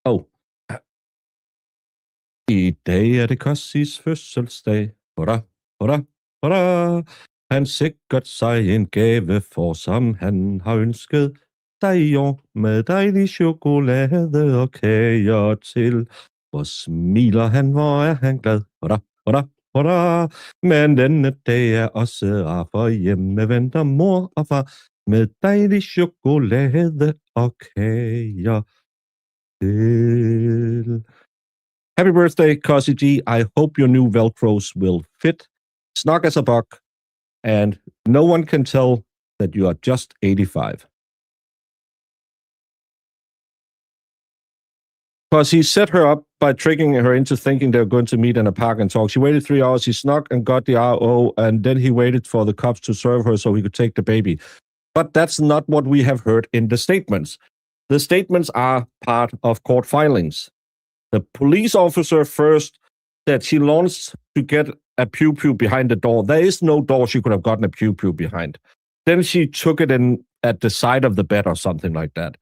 Speaker 6: Oh. I dag er det Kossis fødselsdag. Hurra, hurra, hurra. Han sikkert sig en gave for, som han har ønsket dig i år, med dejlig chokolade og kager til. Hvor smiler han, hvor er han glad. Hurra, hurra, hurra. Men denne dag er også rar, for hjemme venter mor og far, med dejlig chokolade og kager til. Happy birthday, Cosy G. I hope your new Velcros will fit, snug as a buck, and no one can tell that you are just 85. Because he set her up by tricking her into thinking they were going to meet in a park and talk. She waited 3 hours, he snuck and got the RO, and then he waited for the cops to serve her so he could take the baby. But that's not what we have heard in the statements. The statements are part of court filings. The police officer first said she launched to get a pew-pew behind the door. There is no door she could have gotten a pew-pew behind. Then she took it in at the side of the bed or something like that.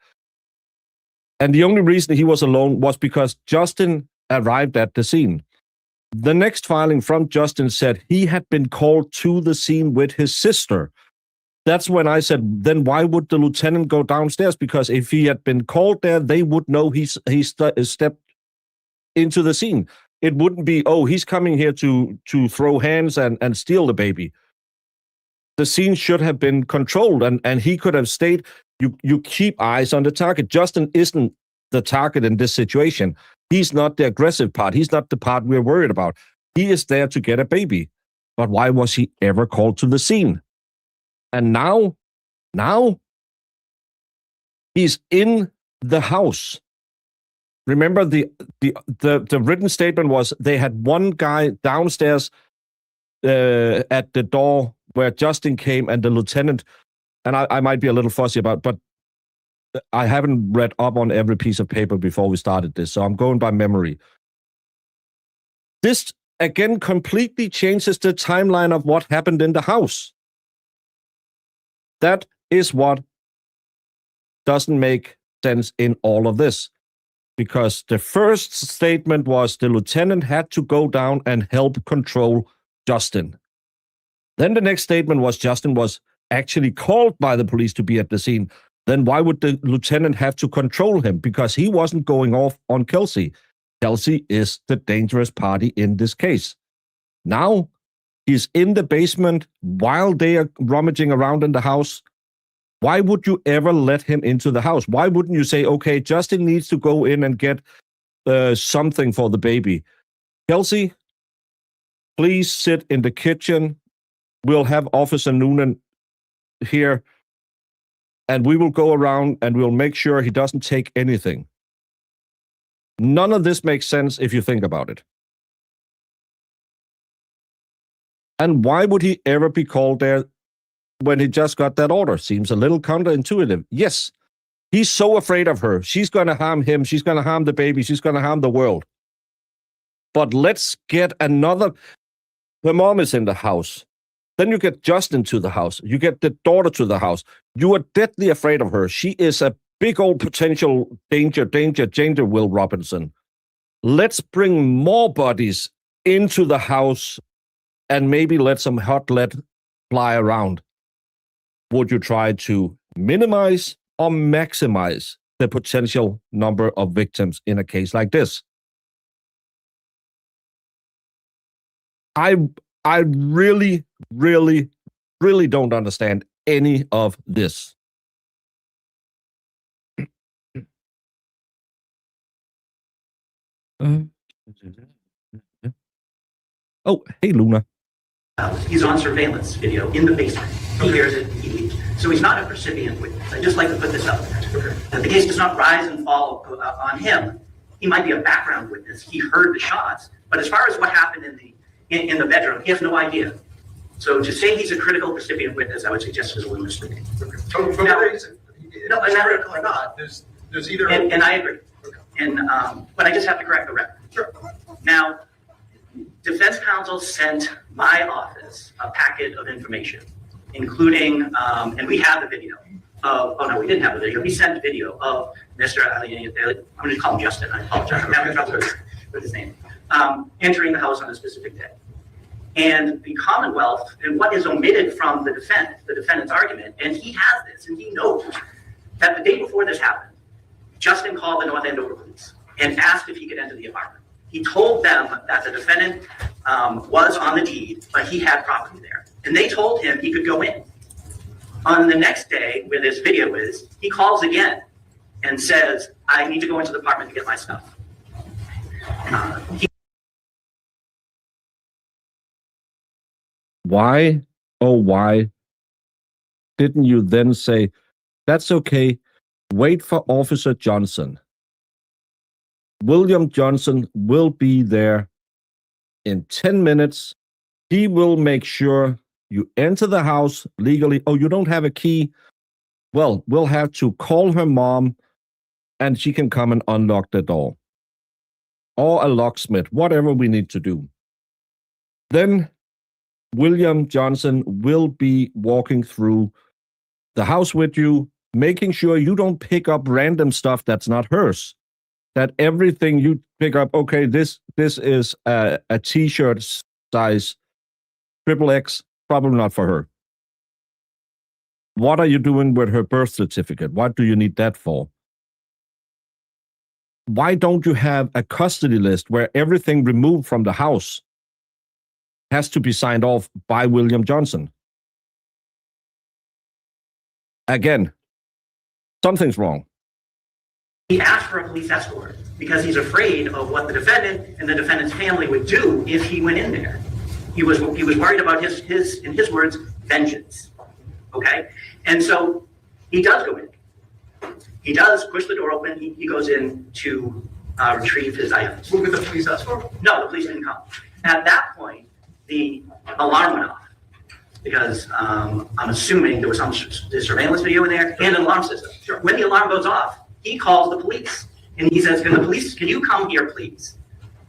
Speaker 6: And the only reason he was alone was because Justin arrived at the scene. The next filing from Justin said he had been called to the scene with his sister. That's when I said, then why would the lieutenant go downstairs? Because if he had been called there, they would know he stepped into the scene. It wouldn't be, oh, he's coming here to throw hands and steal the baby. The scene should have been controlled, and he could have stayed. You keep eyes on the target. Justin isn't the target in this situation. He's not the aggressive part. He's not the part we're worried about. He is there to get a baby. But why was he ever called to the scene? And now he's in the house. Remember, the written statement was they had one guy downstairs at the door where Justin came, and the lieutenant, and I might be a little fussy about, but I haven't read up on every piece of paper before we started this, so I'm going by memory. This, again, completely changes the timeline of what happened in the house. That is what doesn't make sense in all of this. Because the first statement was the lieutenant had to go down and help control Justin. Then the next statement was Justin was actually called by the police to be at the scene. Then why would the lieutenant have to control him? Because he wasn't going off on Kelsey. Kelsey is the dangerous party in this case. Now he's in the basement while they are rummaging around in the house. Why would you ever let him into the house? Why wouldn't you say, okay, Justin needs to go in and get something for the baby? Kelsey, please sit in the kitchen. We'll have Officer Noonan here, and we will go around and we'll make sure he doesn't take anything. None of this makes sense if you think about it. And why would he ever be called there when he just got that order? Seems a little counterintuitive. Yes, he's so afraid of her. She's going to harm him. She's going to harm the baby. She's going to harm the world. But let's get another. The mom is in the house. Then you get Justin to the house. You get the daughter to the house. You are deadly afraid of her. She is a big old potential danger, Will Robinson. Let's bring more bodies into the house and maybe let some hot lead fly around. Would you try to minimize or maximize the potential number of victims in a case like this? I really, really, really don't understand any of this. Oh, hey, Luna.
Speaker 9: He's on surveillance video in the basement. He hears it, he leaves. So he's not a recipient witness. I'd just like to put this out there. That the case does not rise and fall on him. He might be a background witness. He heard the shots, but as far as what happened in the bedroom, he has no idea. So to say he's a critical recipient witness, I would suggest is a little misleading.
Speaker 7: Critical or not, there's either.
Speaker 9: And I agree. And but I just have to correct the record.
Speaker 7: Sure.
Speaker 9: Now, defense counsel sent my office a packet of information, including, and we have the video of, oh no, we didn't have the video. We sent video of Mr. I'm going to call him Justin. I apologize. I'm having trouble with his name. Entering the house on a specific day. And the Commonwealth, and what is omitted from the defendant's argument, and he has this, and he knows that the day before this happened, Justin called the North Andover police and asked if he could enter the apartment. He told them that the defendant was on the deed, but he had property there. And they told him he could go in. On the next day, where this video is, he calls again and says, I need to go into the apartment to get my stuff.
Speaker 6: Why, oh, why didn't you then say, that's okay, wait for Officer Johnson. William Johnson will be there in 10 minutes. He will make sure you enter the house legally. Oh, you don't have a key? Well, we'll have to call her mom and she can come and unlock the door. Or a locksmith, whatever we need to do. Then William Johnson will be walking through the house with you, making sure you don't pick up random stuff that's not hers. That everything you pick up, okay, this is a t-shirt size XXX, probably not for her. What are you doing with her birth certificate? What do you need that for? Why don't you have a custody list where everything removed from the house has to be signed off by William Johnson? Again, something's wrong.
Speaker 9: He asked for a police escort because he's afraid of what the defendant and the defendant's family would do if he went in there. He was worried about his in his words, vengeance. Okay? And so he does go in. He does push the door open. He goes in to retrieve his items.
Speaker 7: With the police escort?
Speaker 9: No, the police didn't come. At that point, the alarm went off because I'm assuming there was some surveillance video in there and an alarm system.
Speaker 7: Sure.
Speaker 9: When the alarm goes off, he calls the police and he says, can you come here, please?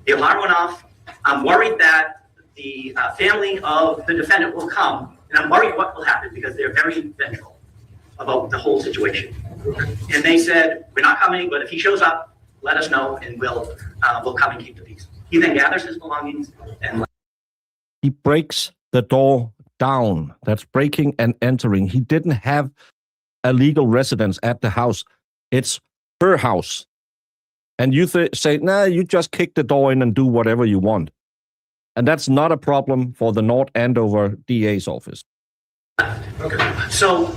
Speaker 9: The alarm went off. I'm worried that the family of the defendant will come, and I'm worried what will happen because they're very vengeful about the whole situation. And they said, we're not coming, but if he shows up, let us know and we'll come and keep the peace. He then gathers his belongings and
Speaker 6: he breaks the door down. That's breaking and entering. He didn't have a legal residence at the house. It's her house. And you say, nah, you just kick the door in and do whatever you want. And that's not a problem for the North Andover DA's office.
Speaker 9: okay. So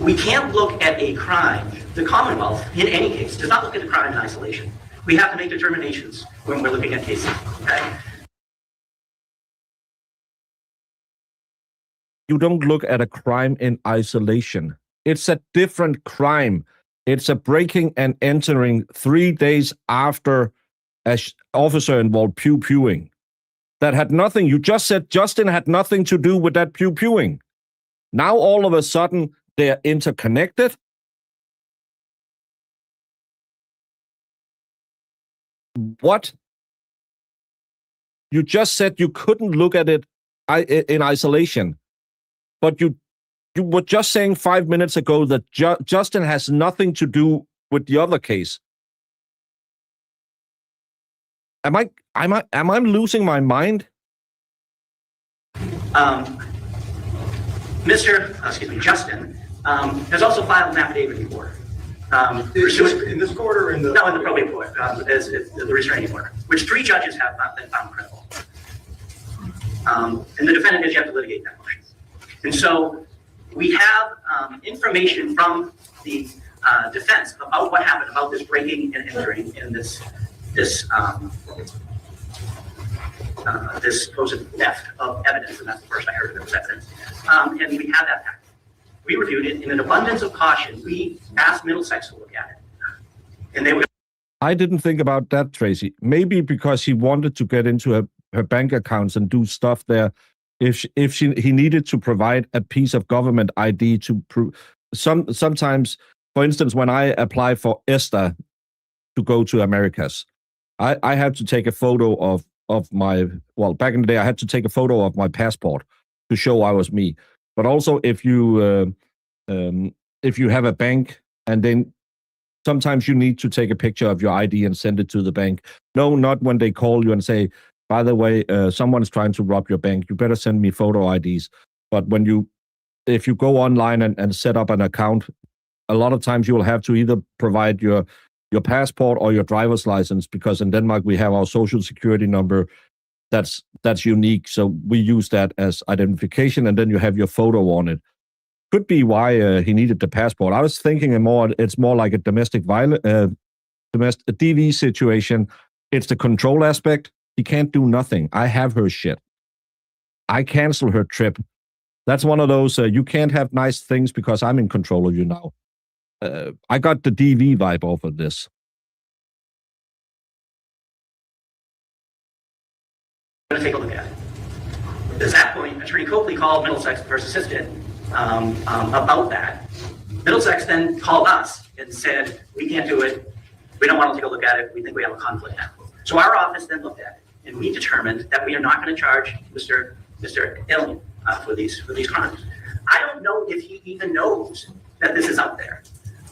Speaker 9: we can't look at a crime. The Commonwealth, in any case, does not look at a crime in isolation. We have to make determinations when we're looking at cases. Okay?
Speaker 6: You don't look at a crime in isolation. It's a different crime. It's a breaking and entering 3 days after an officer involved pew-pewing. That had nothing. You just said Justin had nothing to do with that pew-pewing. Now all of a sudden they're interconnected. What? You just said you couldn't look at it in isolation. But you were just saying 5 minutes ago that Justin has nothing to do with the other case. Am I losing my mind?
Speaker 9: Justin has also filed an affidavit before.
Speaker 7: In this court or in the?
Speaker 9: No, in the probate court, as the restraining order, which 3 judges have not been found credible. And the defendant has yet to litigate that motion. And so we have information from the defense about what happened, about this breaking and entering and this supposed theft of evidence, and that's the first I heard of it was evidence. And we have that fact. We reviewed it in an abundance of caution. We asked Middlesex to look at it, and they would.
Speaker 6: I didn't think about that, Tracy. Maybe because he wanted to get into her bank accounts and do stuff there. He needed to provide a piece of government ID to prove. Sometimes, for instance, when I apply for ESTA to go to Americas, I had to take a photo of my, well, back in the day, I had to take a photo of my passport to show I was me. But also, if you have a bank, and then sometimes you need to take a picture of your ID and send it to the bank. No, not when they call you and say, by the way, someone's trying to rob your bank. You better send me photo IDs. But if you go online and set up an account, a lot of times you will have to either provide your passport or your driver's license, because in Denmark we have our social security number that's unique. So we use that as identification, and then you have your photo on it. Could be why he needed the passport. I was thinking it's more like a domestic DV situation. It's the control aspect. He can't do nothing. I have her shit. I cancel her trip. That's one of those, you can't have nice things because I'm in control of you now. I got the DV vibe off of this.
Speaker 9: I'm going to take a look at it. At that point, Attorney Copley called Middlesex, the first assistant, about that. Middlesex then called us and said, we can't do it. We don't want to take a look at it. We think we have a conflict now. So our office then looked at it, and we determined that we are not going to charge Mr. Alien for these crimes. I don't know if he even knows that this is out there.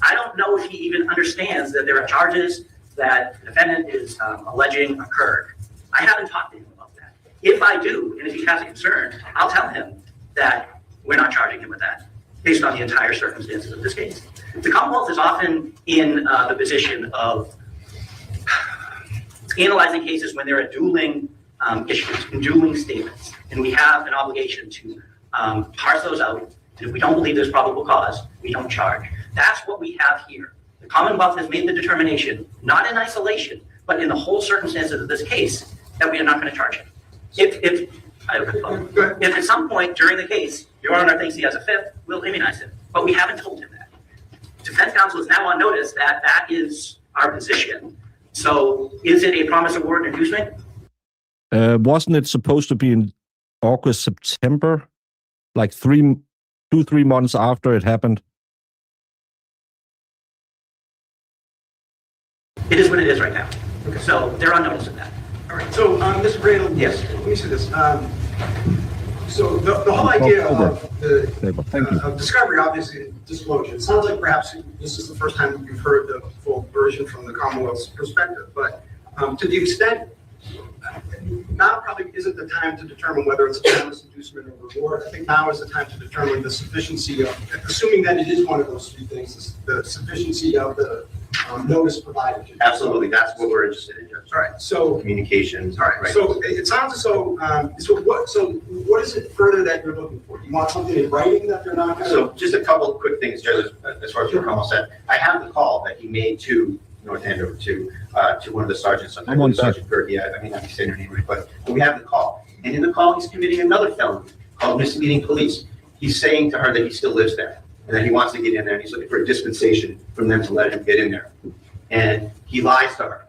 Speaker 9: I don't know if he even understands that there are charges that the defendant is alleging occurred. I haven't talked to him about that. If I do, and if he has a concern, I'll tell him that we're not charging him with that, based on the entire circumstances of this case. The Commonwealth is often in the position of analyzing cases when there are dueling issues and dueling statements, and we have an obligation to parse those out. And if we don't believe there's probable cause, we don't charge. That's what we have here. The Commonwealth has made the determination, not in isolation, but in the whole circumstances of this case, that we are not going to charge him. If at some point during the case, Your Honor thinks he has a fifth, we'll immunize him. But we haven't told him that. Defense counsel is now on notice that that is our position. So is it a promise of war and inducement?
Speaker 6: Wasn't it supposed to be in August, September? Like 3 months after it happened?
Speaker 9: It is what it is right now. Okay. So they're on notice of that.
Speaker 7: All right. So, Mr. Bradle,
Speaker 9: yes.
Speaker 7: Let me say this. So the whole idea of of discovery, obviously, disclosure. It sounds like perhaps this is the first time you've heard the full version from the Commonwealth's perspective. But to the extent, now probably isn't the time to determine whether it's a promise, inducement, or reward. I think now is the time to determine the sufficiency of, assuming that it is one of those three things, the sufficiency of the notice provided.
Speaker 8: Absolutely, that's what we're interested in, Judge.
Speaker 7: All right, so
Speaker 8: communications.
Speaker 7: All right, so it sounds as though, so what is it further that you're looking for? You want something in writing that they're not going to?
Speaker 8: So just a couple of quick things, Judge, as far as your comment said. I have the call that he made to North Andover to one of the sergeants. Sergeant Berge. I mean, I'm saying her name right, but we have the call. And in the call, he's committing another felony called misleading police. He's saying to her that he still lives there and that he wants to get in there, and he's looking for a dispensation from them to let him get in there. And he lies to her,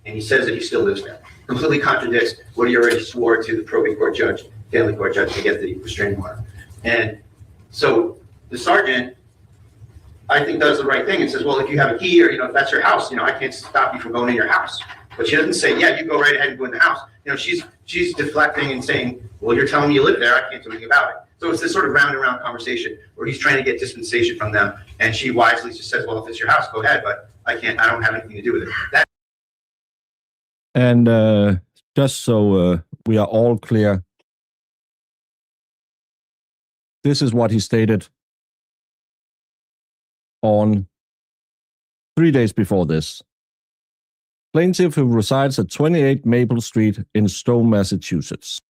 Speaker 8: and he says that he still lives there. Completely contradicts what he already swore to the probate court judge, family court judge, to get the restraining order. And so the sergeant, I think, does the right thing and says, well, if you have a key, or, if that's your house, I can't stop you from going in your house. But she doesn't say, yeah, you go right ahead and go in the house. She's deflecting and saying, well, you're telling me you live there, I can't do anything about it. So it's this sort of round and round conversation where he's trying to get dispensation from them, and she wisely just says, well, if it's your house, go ahead, but I don't have anything to do with it.
Speaker 6: And just so we are all clear, this is what he stated on 3 days before this. Plaintiff who resides at 28 Maple Street in Stowe, Massachusetts.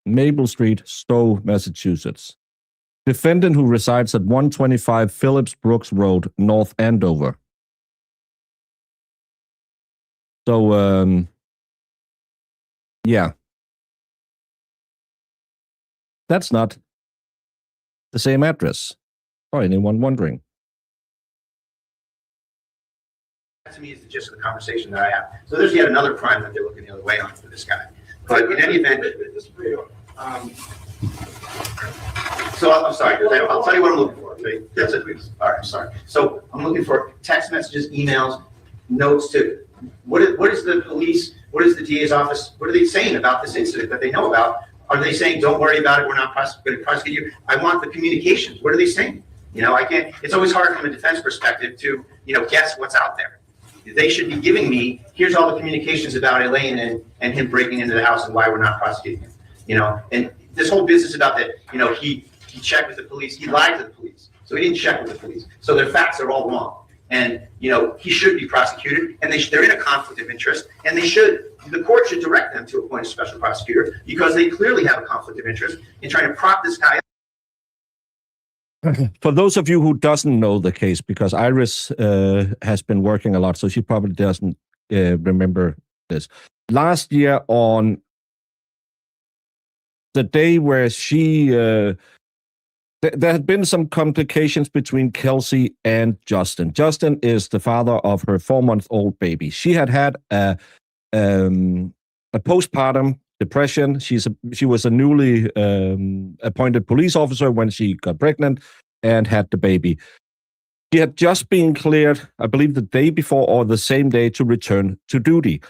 Speaker 6: Maple Street, Stowe, Massachusetts. Defendant who resides at 125 Phillips Brooks Road, North Andover. So, yeah. That's not the same address. For anyone wondering.
Speaker 8: That to me is the gist of the conversation that I have. So there's yet another crime that they're looking the other way on for this guy. But in any event, so I'm sorry, I'll tell you what I'm looking for. That's it, please. All right, sorry. So I'm looking for text messages, emails, notes to, what is the police, what is the DA's office, what are they saying about this incident that they know about? Are they saying, don't worry about it, we're not going to prosecute you? I want the communications. What are they saying? You know, I can't, it's always hard from a defense perspective to, guess what's out there. They should be giving me, here's all the communications about Elaine and him breaking into the house and why we're not prosecuting him. And this whole business about that, he checked with the police, he lied to the police. So he didn't check with the police. So their facts are all wrong. And, he should be prosecuted, and they're in a conflict of interest, and the court should direct them to appoint a special prosecutor because they clearly have a conflict of interest in trying to prop this guy up.
Speaker 6: For those of you who doesn't know the case, because Iris has been working a lot, so she probably doesn't remember this. Last year on the day where she... there had been some complications between Kelsey and Justin. Justin is the father of her 4-month-old baby. She had a postpartum depression. She was a newly appointed police officer when she got pregnant and had the baby. She had just been cleared, I believe, the day before or the same day to return to duty.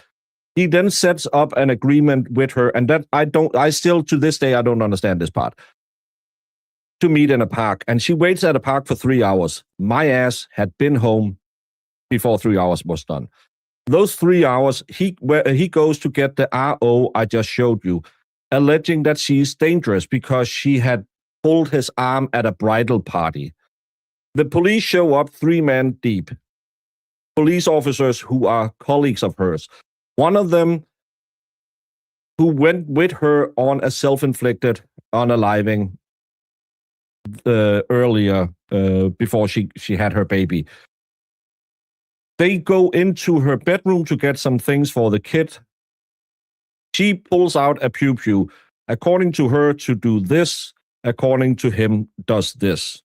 Speaker 6: He then sets up an agreement with her, and that I still to this day I don't understand this part. To meet in a park, and she waits at a park for 3 hours. My ass had been home before 3 hours was done. Those 3 hours, he goes to get the RO I just showed you, alleging that she's dangerous because she had pulled his arm at a bridal party. The police show up 3 men deep. Police officers who are colleagues of hers. One of them who went with her on a self-inflicted unaliving earlier before she had her baby. They go into her bedroom to get some things for the kid. She pulls out a pew-pew. According to her, to do this. According to him, does this.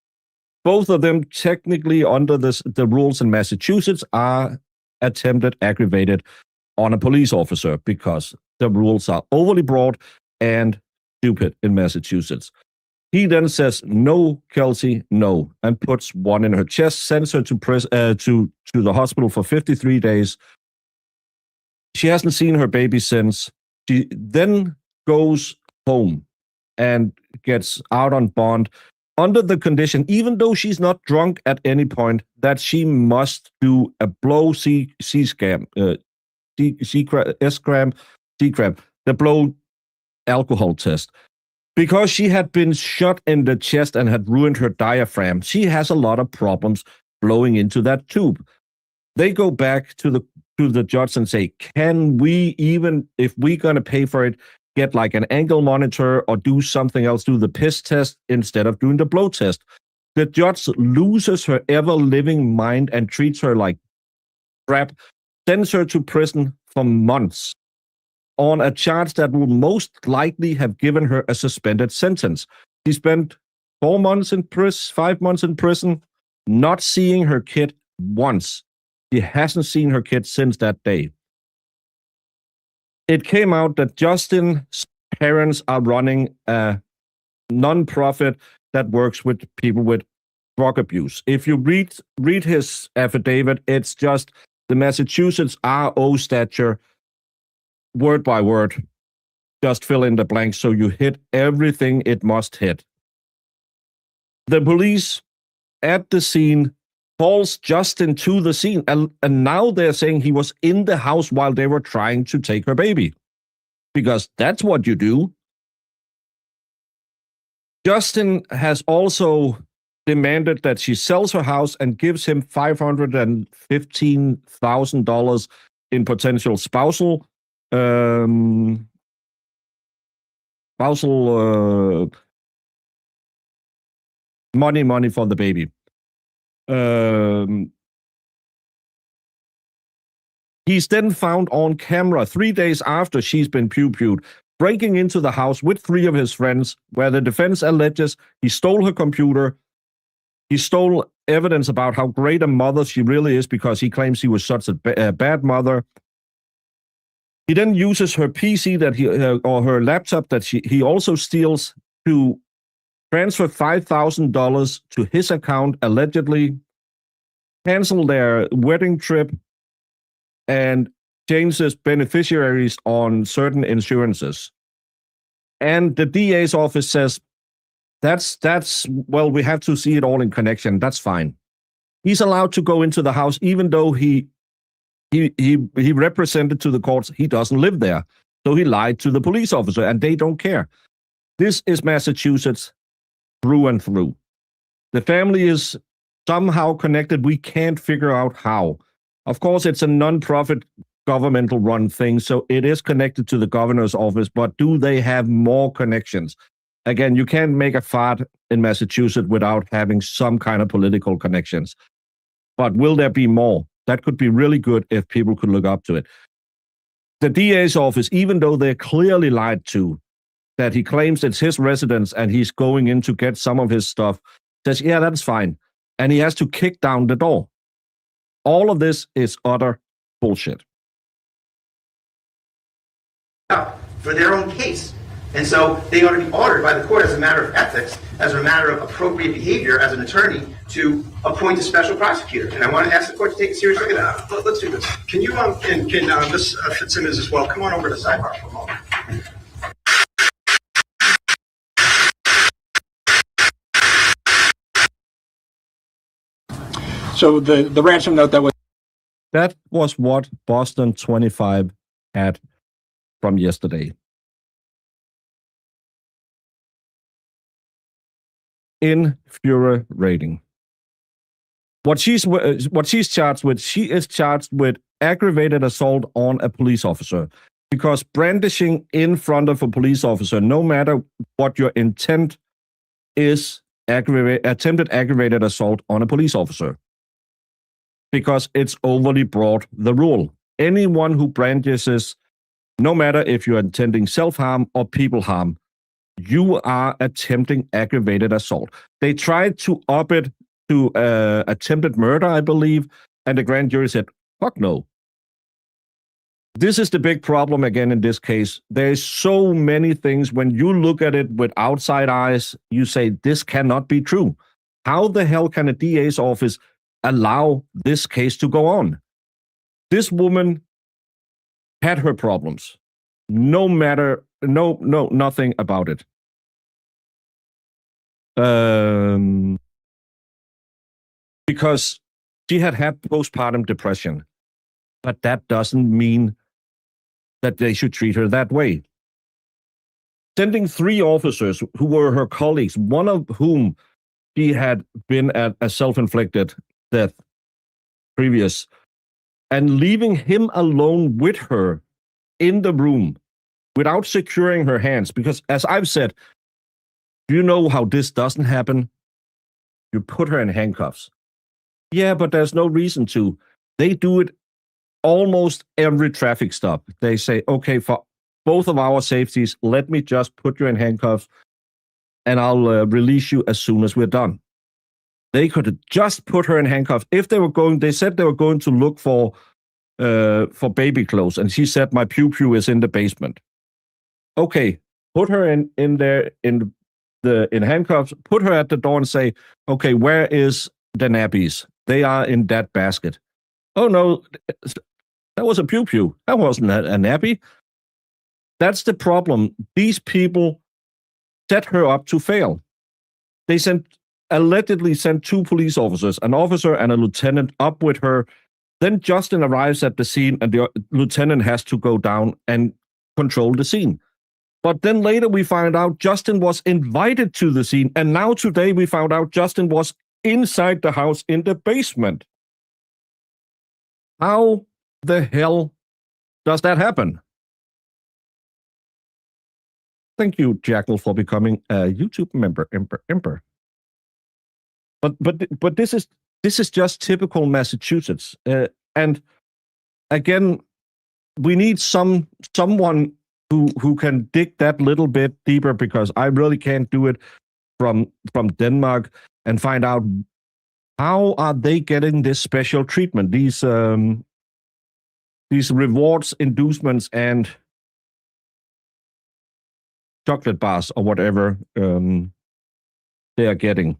Speaker 6: Both of them technically under the rules in Massachusetts are attempted aggravated on a police officer because the rules are overly broad and stupid in Massachusetts. He then says, no, Kelsey, no, and puts one in her chest, sends her to the hospital for 53 days. She hasn't seen her baby since. She then goes home and gets out on bond under the condition, even though she's not drunk at any point, that she must do a blow C-gram, the blow alcohol test. Because she had been shot in the chest and had ruined her diaphragm, she has a lot of problems blowing into that tube. They go back to the judge and say, can we, even if we're going to pay for it, get like an ankle monitor or do something else, do the piss test instead of doing the blow test? The judge loses her ever-living mind and treats her like crap, sends her to prison for months on a charge that would most likely have given her a suspended sentence. She spent 4 months in prison, 5 months in prison, not seeing her kid once. She hasn't seen her kid since that day. It came out that Justin's parents are running a non-profit that works with people with drug abuse. If you read his affidavit, it's just the Massachusetts RO stature, word by word, just fill in the blanks so you hit everything it must hit. The police at the scene calls Justin to the scene, and now they're saying he was in the house while they were trying to take her baby, because that's what you do. Justin has also demanded that she sells her house and gives him $515,000 in potential spousal spousal money for the baby. He's then found on camera 3 days after she's been pew-pewed, breaking into the house with 3 of his friends, where the defense alleges he stole her computer. He stole evidence about how great a mother she really is because he claims he was such a bad mother. He then uses her PC or her laptop that he also steals to transfer $5,000 to his account, allegedly, cancel their wedding trip, and changes beneficiaries on certain insurances. And the DA's office says, that's well, we have to see it all in connection. That's fine. He's allowed to go into the house, even though he represented to the courts he doesn't live there. So he lied to the police officer, and they don't care. This is Massachusetts through and through. The family is somehow connected. We can't figure out how. Of course, it's a non-profit governmental run thing, so it is connected to the governor's office, but do they have more connections? Again, you can't make a fart in Massachusetts without having some kind of political connections. But will there be more? That could be really good if people could look up to it. The DA's office, even though they're clearly lied to, that he claims it's his residence and he's going in to get some of his stuff, says, yeah, that's fine. And he has to kick down the door. All of this is utter bullshit.
Speaker 8: For their own case. And so they ought to be ordered by the court as a matter of ethics, as a matter of appropriate behavior as an attorney to appoint a special prosecutor. And I want to ask the court to take a serious look at that.
Speaker 7: Let's do this. Can you, can Ms. Fitzsimmons as well, come on over to the sidebar for a moment. So the ransom note that was
Speaker 6: what Boston 25 had from yesterday. Infuriating. What she's charged with, she is charged with aggravated assault on a police officer, because brandishing in front of a police officer, no matter what your intent is, attempted aggravated assault on a police officer, because it's overly broad, the rule. Anyone who brandishes, no matter if you're intending self-harm or people harm, you are attempting aggravated assault. They tried to up it to attempted murder, I believe, and the grand jury said, fuck no. This is the big problem again in this case. There's so many things, when you look at it with outside eyes, you say, this cannot be true. How the hell can a DA's office allow this case to go on? This woman had her problems. Nothing about it. Because she had postpartum depression, but that doesn't mean that they should treat her that way. Sending 3 officers who were her colleagues, one of whom she had been at a self-inflicted death previous, and leaving him alone with her in the room without securing her hands, because as I've said, do you know how this doesn't happen? You put her in handcuffs. Yeah, but there's no reason to. They do it almost every traffic stop. They say, okay, for both of our safeties, let me just put you in handcuffs and I'll release you as soon as we're done. They could have just put her in handcuffs. If they were going, they said they were going to look for baby clothes, and she said, my pew-pew is in the basement. Okay, put her in there in handcuffs, put her at the door and say, okay, where is the nappies? They are in that basket. Oh no, that was a pew-pew. That wasn't a nappy. That's the problem. These people set her up to fail. They allegedly sent 2 police officers, an officer and a lieutenant, up with her. Then Justin arrives at the scene and the lieutenant has to go down and control the scene. But then later we find out Justin was invited to the scene. And now today we found out Justin was inside the house in the basement. How the hell does that happen? Thank you, Jackal, for becoming a YouTube member. Emperor. But this is just typical Massachusetts. And again, we need someone who can dig that little bit deeper, because I really can't do it from Denmark and find out how are they getting this special treatment, these rewards, inducements, and chocolate bars or whatever they are getting.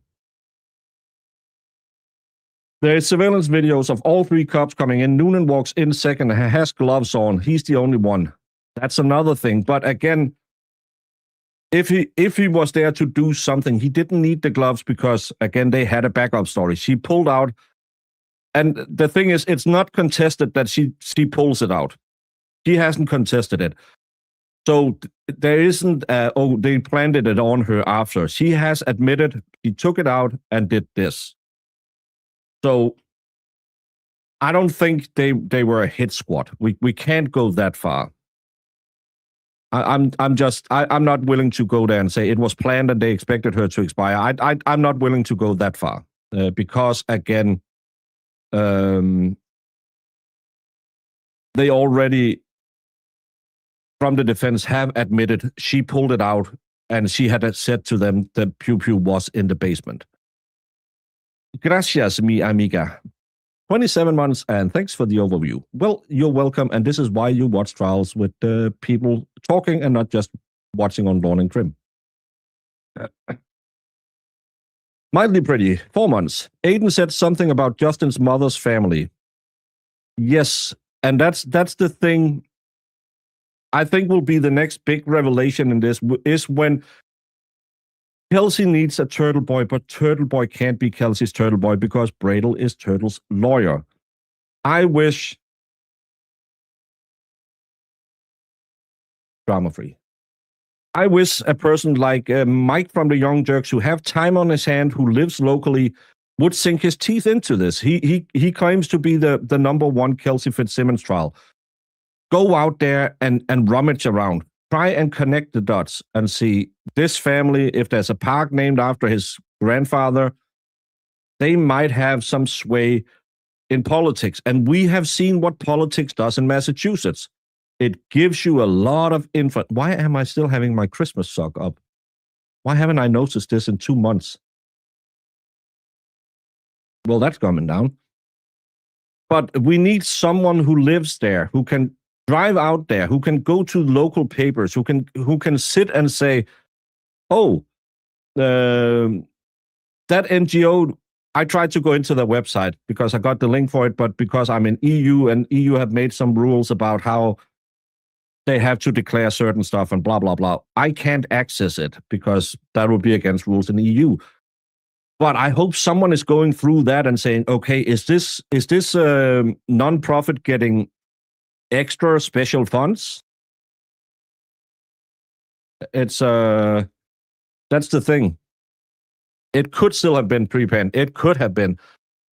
Speaker 6: There is surveillance videos of all 3 cops coming in. Noonan walks in second and has gloves on. He's the only one. That's another thing. But again, if he was there to do something, he didn't need the gloves because, again, they had a backup story. She pulled out. And the thing is, it's not contested that she pulls it out. She hasn't contested it. So there isn't, they planted it on her after. She has admitted he took it out and did this. So I don't think they were a hit squad. We can't go that far. I'm not willing to go there and say it was planned and they expected her to expire. I'm not willing to go that far because again, they already from the defense have admitted she pulled it out and she had said to them that Pew Pew was in the basement. Gracias, mi amiga. 27 months, and thanks for the overview. Well, you're welcome, and this is why you watch trials with people talking and not just watching on Dawn and Trim. Mildly pretty, 4 months. Aiden said something about Justin's mother's family. Yes, and that's the thing I think will be the next big revelation in this, is when Kelsey needs a Turtle Boy, but Turtle Boy can't be Kelsey's Turtle Boy because Bradel is Turtle's lawyer. I wish... Drama-free. I wish a person like Mike from the Young Jerks, who have time on his hand, who lives locally, would sink his teeth into this. He claims to be the #1 Kelsey Fitzsimmons trial. Go out there and rummage around. Try and connect the dots and see this family, if there's a park named after his grandfather, they might have some sway in politics. And we have seen what politics does in Massachusetts. It gives you a lot of info. Why am I still having my Christmas sock up? Why haven't I noticed this in 2 months? Well, that's coming down. But we need someone who lives there, who can drive out there, who can go to local papers, who can sit and say, oh, that NGO, I tried to go into their website because I got the link for it, but because I'm in EU and EU have made some rules about how they have to declare certain stuff and blah, blah, blah. I can't access it because that would be against rules in EU. But I hope someone is going through that and saying, okay, is this non-profit getting extra special funds? It's that's the thing. It could still have been pre-panned. It could have been,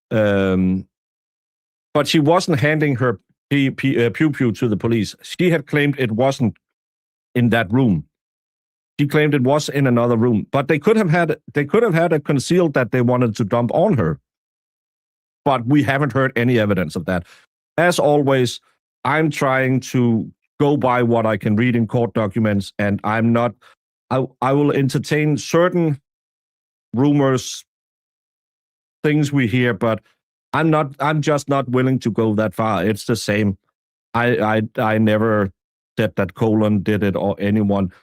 Speaker 6: but she wasn't handing her Pew Pew to the police. She had claimed it wasn't in that room. She claimed it was in another room. But they could have had it concealed that they wanted to dump on her. But we haven't heard any evidence of that. As always, I'm trying to go by what I can read in court documents, and I'm not. I will entertain certain rumors, things we hear, but I'm just not willing to go that far. It's the same. I never said that Colin did it or anyone.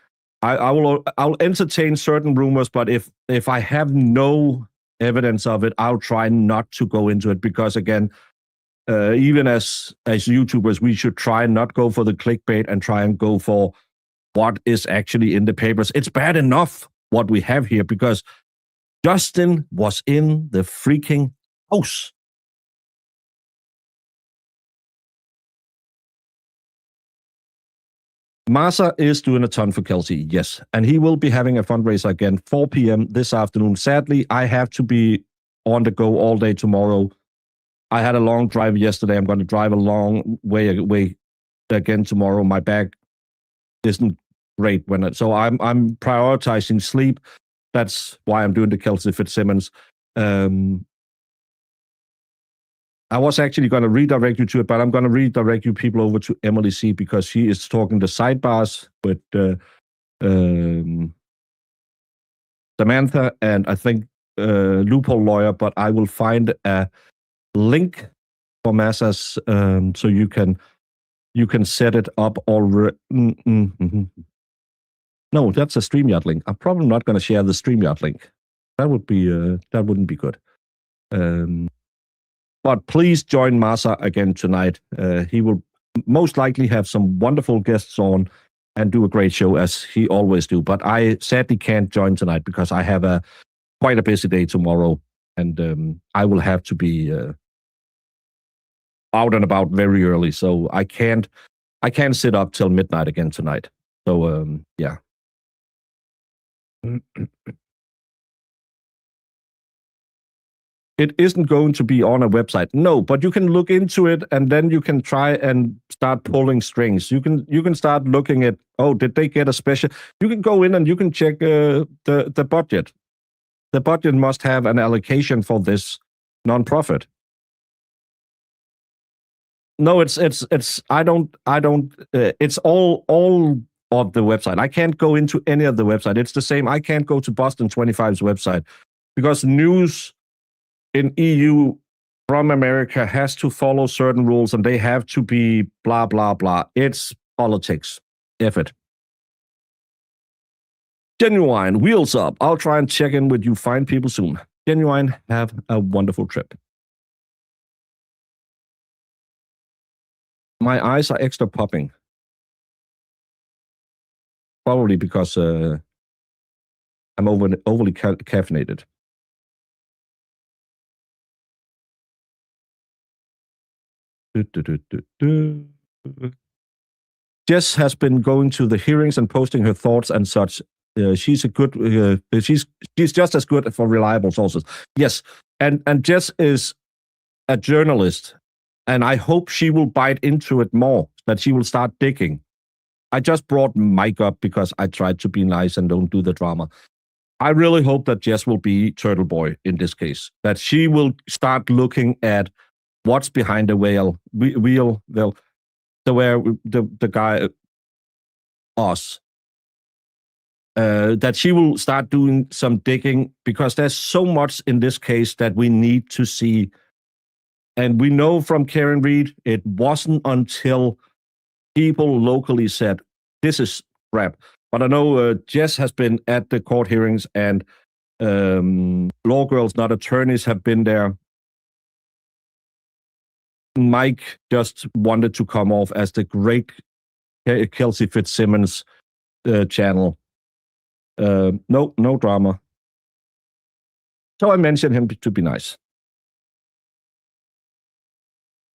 Speaker 6: I'll entertain certain rumors, but if I have no evidence of it, I'll try not to go into it because again, even as YouTubers, we should try and not go for the clickbait and try and go for what is actually in the papers. It's bad enough what we have here because Justin was in the freaking house. Masa is doing a ton for Kelsey, yes. And he will be having a fundraiser again, 4 p.m. this afternoon. Sadly, I have to be on the go all day tomorrow. I had a long drive yesterday. I'm going to drive a long way away again tomorrow. My back isn't great so I'm prioritizing sleep. That's why I'm doing the Kelsey Fitzsimmons. I was actually going to redirect you to it, but I'm going to redirect you people over to Emily C because she is talking the sidebars with Samantha and I think Loophole Lawyer, but I will find a link for Massa's so you can set it up already. No, that's a StreamYard link. I'm probably not going to share the StreamYard link. That wouldn't be good. But please join Masa again tonight. He will most likely have some wonderful guests on and do a great show as he always do. But I sadly can't join tonight because I have quite a busy day tomorrow, and I will have to be out and about very early. So I can't sit up till midnight again tonight. So yeah. It isn't going to be on a website. No, but you can look into it and then you can try and start pulling strings. You can start looking at, did they get a special? You can go in and you can check the budget. The budget must have an allocation for this nonprofit. No, it's all of the website. I can't go into any of the website. It's the same. I can't go to Boston 25's website because news in EU from America has to follow certain rules and they have to be blah, blah, blah. It's politics. F it. Genuine, wheels up. I'll try and check in with you fine people soon. Genuine, have a wonderful trip. My eyes are extra popping. Probably because I'm overly caffeinated. Jess has been going to the hearings and posting her thoughts and such. She's a good. She's just as good for reliable sources. Yes, and Jess is a journalist, and I hope she will bite into it more. That she will start digging. I just brought Mike up because I tried to be nice and don't do the drama. I really hope that Jess will be Turtle Boy in this case. That she will start looking at what's behind the wheel, the guy, us. That she will start doing some digging because there's so much in this case that we need to see. And we know from Karen Reed, it wasn't until people locally said, this is crap. But I know Jess has been at the court hearings and law girls, not attorneys, have been there. Mike just wanted to come off as the great Kelsey Fitzsimmons channel. No drama. So I mentioned him to be nice.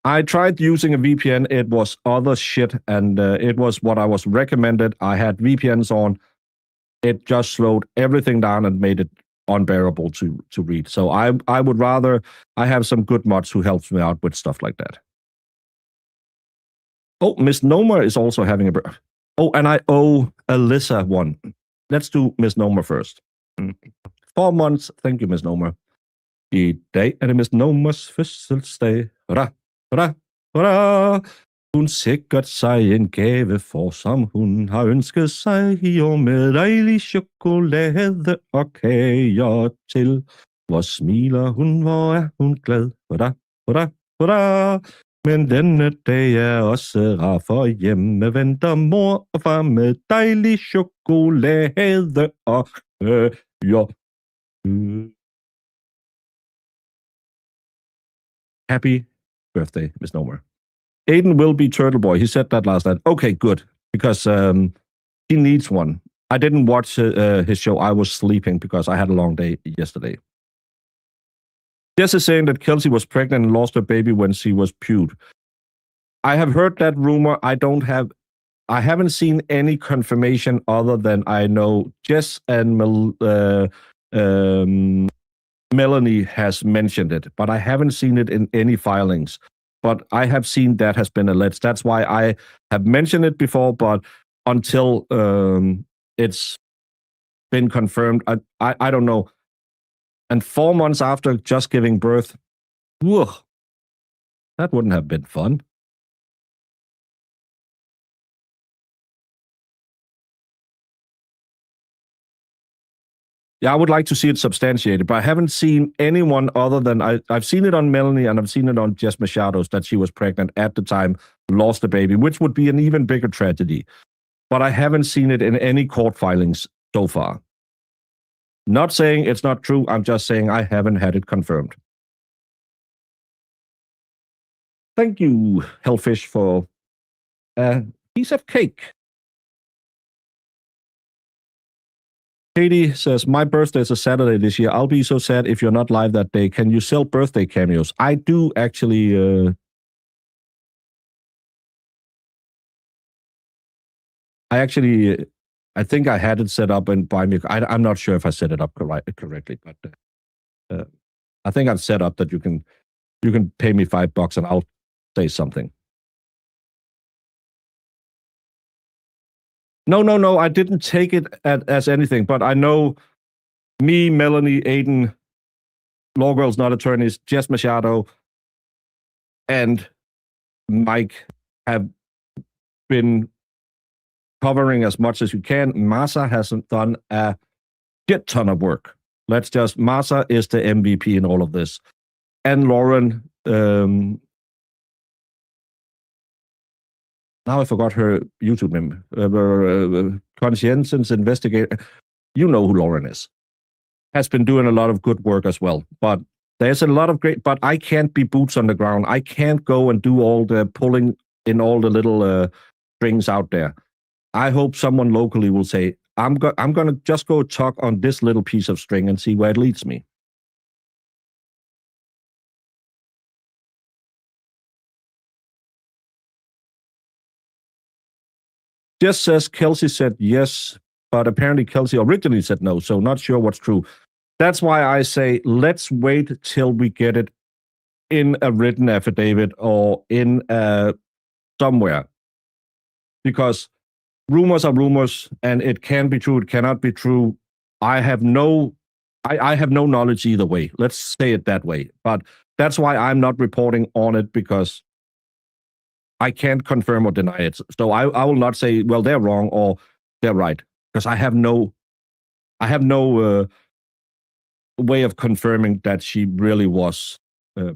Speaker 6: I tried using a VPN. It was other shit, and it was what I was recommended. I had VPNs on. It just slowed everything down and made it unbearable to read. So I would rather, I have some good mods who helps me out with stuff like that. Oh, Miss Noma is also having a... Oh, and I owe Alyssa one. Let's do Miss Noma first. 4 months. Thank you, Miss Noma. I dag det Miss Nomas fødselsdag. Hurra, hurra, hurra. Hun sikkert sig en gave for, som hun har ønsket sig i år med dejlig chokolade og kager til. Hvor smiler hun, hvor er hun glad. Hurra, hurra, hurra. Men denne dag er også rar, for hjemme venter mor og far med dejlig chokolade og kager. Happy birthday, Miss Nomer. Aiden will be Turtle Boy. He said that last night. Okay, good. Because he needs one. I didn't watch his show. I was sleeping because I had a long day yesterday. Jess is saying that Kelsey was pregnant and lost her baby when she was puked. I have heard that rumor. I haven't seen any confirmation other than I know Jess and Melanie has mentioned it, but I haven't seen it in any filings. But I have seen that has been alleged. That's why I have mentioned it before, but until it's been confirmed. I don't know. And 4 months after just giving birth, whew, that wouldn't have been fun. Yeah, I would like to see it substantiated, but I haven't seen anyone other than I've seen it on Melanie and I've seen it on Jess Machado's that she was pregnant at the time, lost the baby, which would be an even bigger tragedy. But I haven't seen it in any court filings so far. Not saying it's not true, I'm just saying I haven't had it confirmed. Thank you, Hellfish, for a piece of cake. Katie says, my birthday is a Saturday this year. I'll be so sad if you're not live that day. Can you sell birthday cameos? I do actually... I think I had it set up and buy me... I'm not sure if I set it up correctly, but I think I've set up that you can pay me $5 and I'll say something. No, I didn't take it as anything, but I know me, Melanie, Aiden, Law Girls Not Attorneys, Jess Machado, and Mike have been covering as much as you can. Masa hasn't done a shit ton of work. Masa is the MVP in all of this. And Lauren, now I forgot her YouTube name. Conscientious Investigator. You know who Lauren is. Has been doing a lot of good work as well. But there's a lot of great... But I can't be boots on the ground. I can't go and do all the pulling in all the little strings out there. I hope someone locally will say, I'm going to just go talk on this little piece of string and see where it leads me. Just says Kelsey said yes, but apparently Kelsey originally said no, so not sure what's true. That's why I say let's wait till we get it in a written affidavit or in somewhere. Because rumors are rumors, and it can be true, it cannot be true. I have no knowledge either way. Let's say it that way. But that's why I'm not reporting on it, because I can't confirm or deny it. So I will not say, well, they're wrong or they're right, because I have no way of confirming that she really was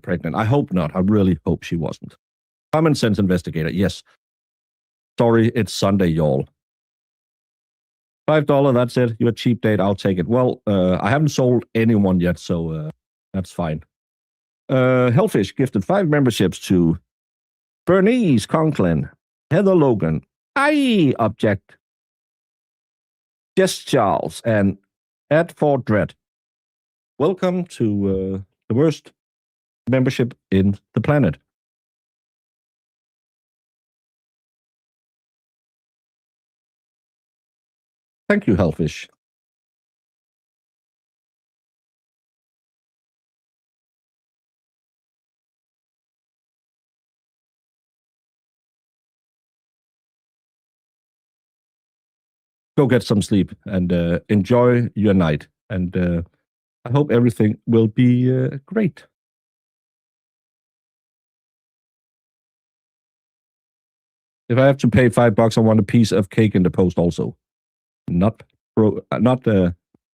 Speaker 6: pregnant. I hope not. I really hope she wasn't. Common sense investigator, yes. Sorry, it's Sunday, y'all. $5, that's it. You're a cheap date, I'll take it. Well, I haven't sold anyone yet, so that's fine. Hellfish gifted 5 memberships to Bernice Conklin, Heather Logan, I Object, Jess Charles, and Ed Ford Dread. Welcome to the worst membership in the planet. Thank you, Hellfish. Go get some sleep and enjoy your night. And I hope everything will be great. If I have to pay $5, I want a piece of cake in the post also. Not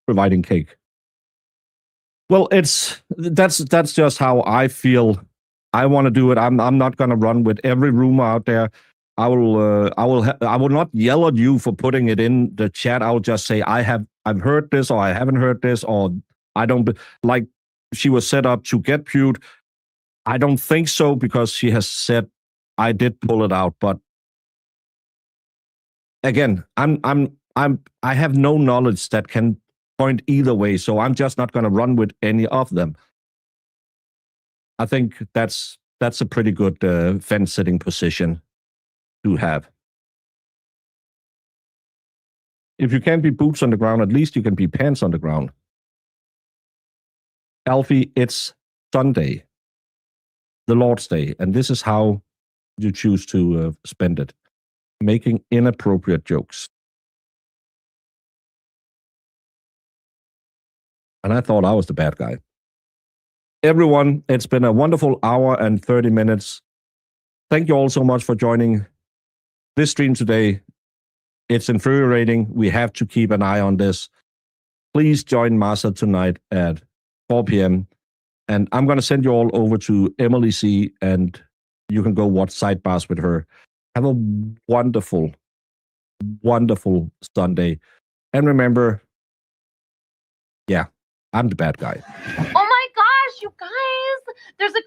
Speaker 6: providing cake. Well, that's just how I feel. I want to do it. I'm not going to run with every rumor out there. I will not yell at you for putting it in the chat. I'll just say I've heard this, or I haven't heard this, or I don't like she was set up to get viewed. I don't think so, because she has said I did pull it out. But again, I have no knowledge that can point either way, so I'm just not going to run with any of them. I think that's a pretty good fence-sitting position to have. If you can't be boots on the ground, at least you can be pants on the ground. Alfie, it's Sunday, the Lord's Day, and this is how you choose to spend it. making inappropriate jokes. And I thought I was the bad guy. Everyone, it's been a wonderful hour and 30 minutes. Thank you all so much for joining this stream today. It's infuriating. We have to keep an eye on this. Please join Masa tonight at 4 p.m. And I'm going to send you all over to Emily C. and you can go watch Sidebars with her. Have a wonderful, wonderful Sunday. And remember, yeah, I'm the bad guy.
Speaker 10: Oh my gosh, you guys, there's a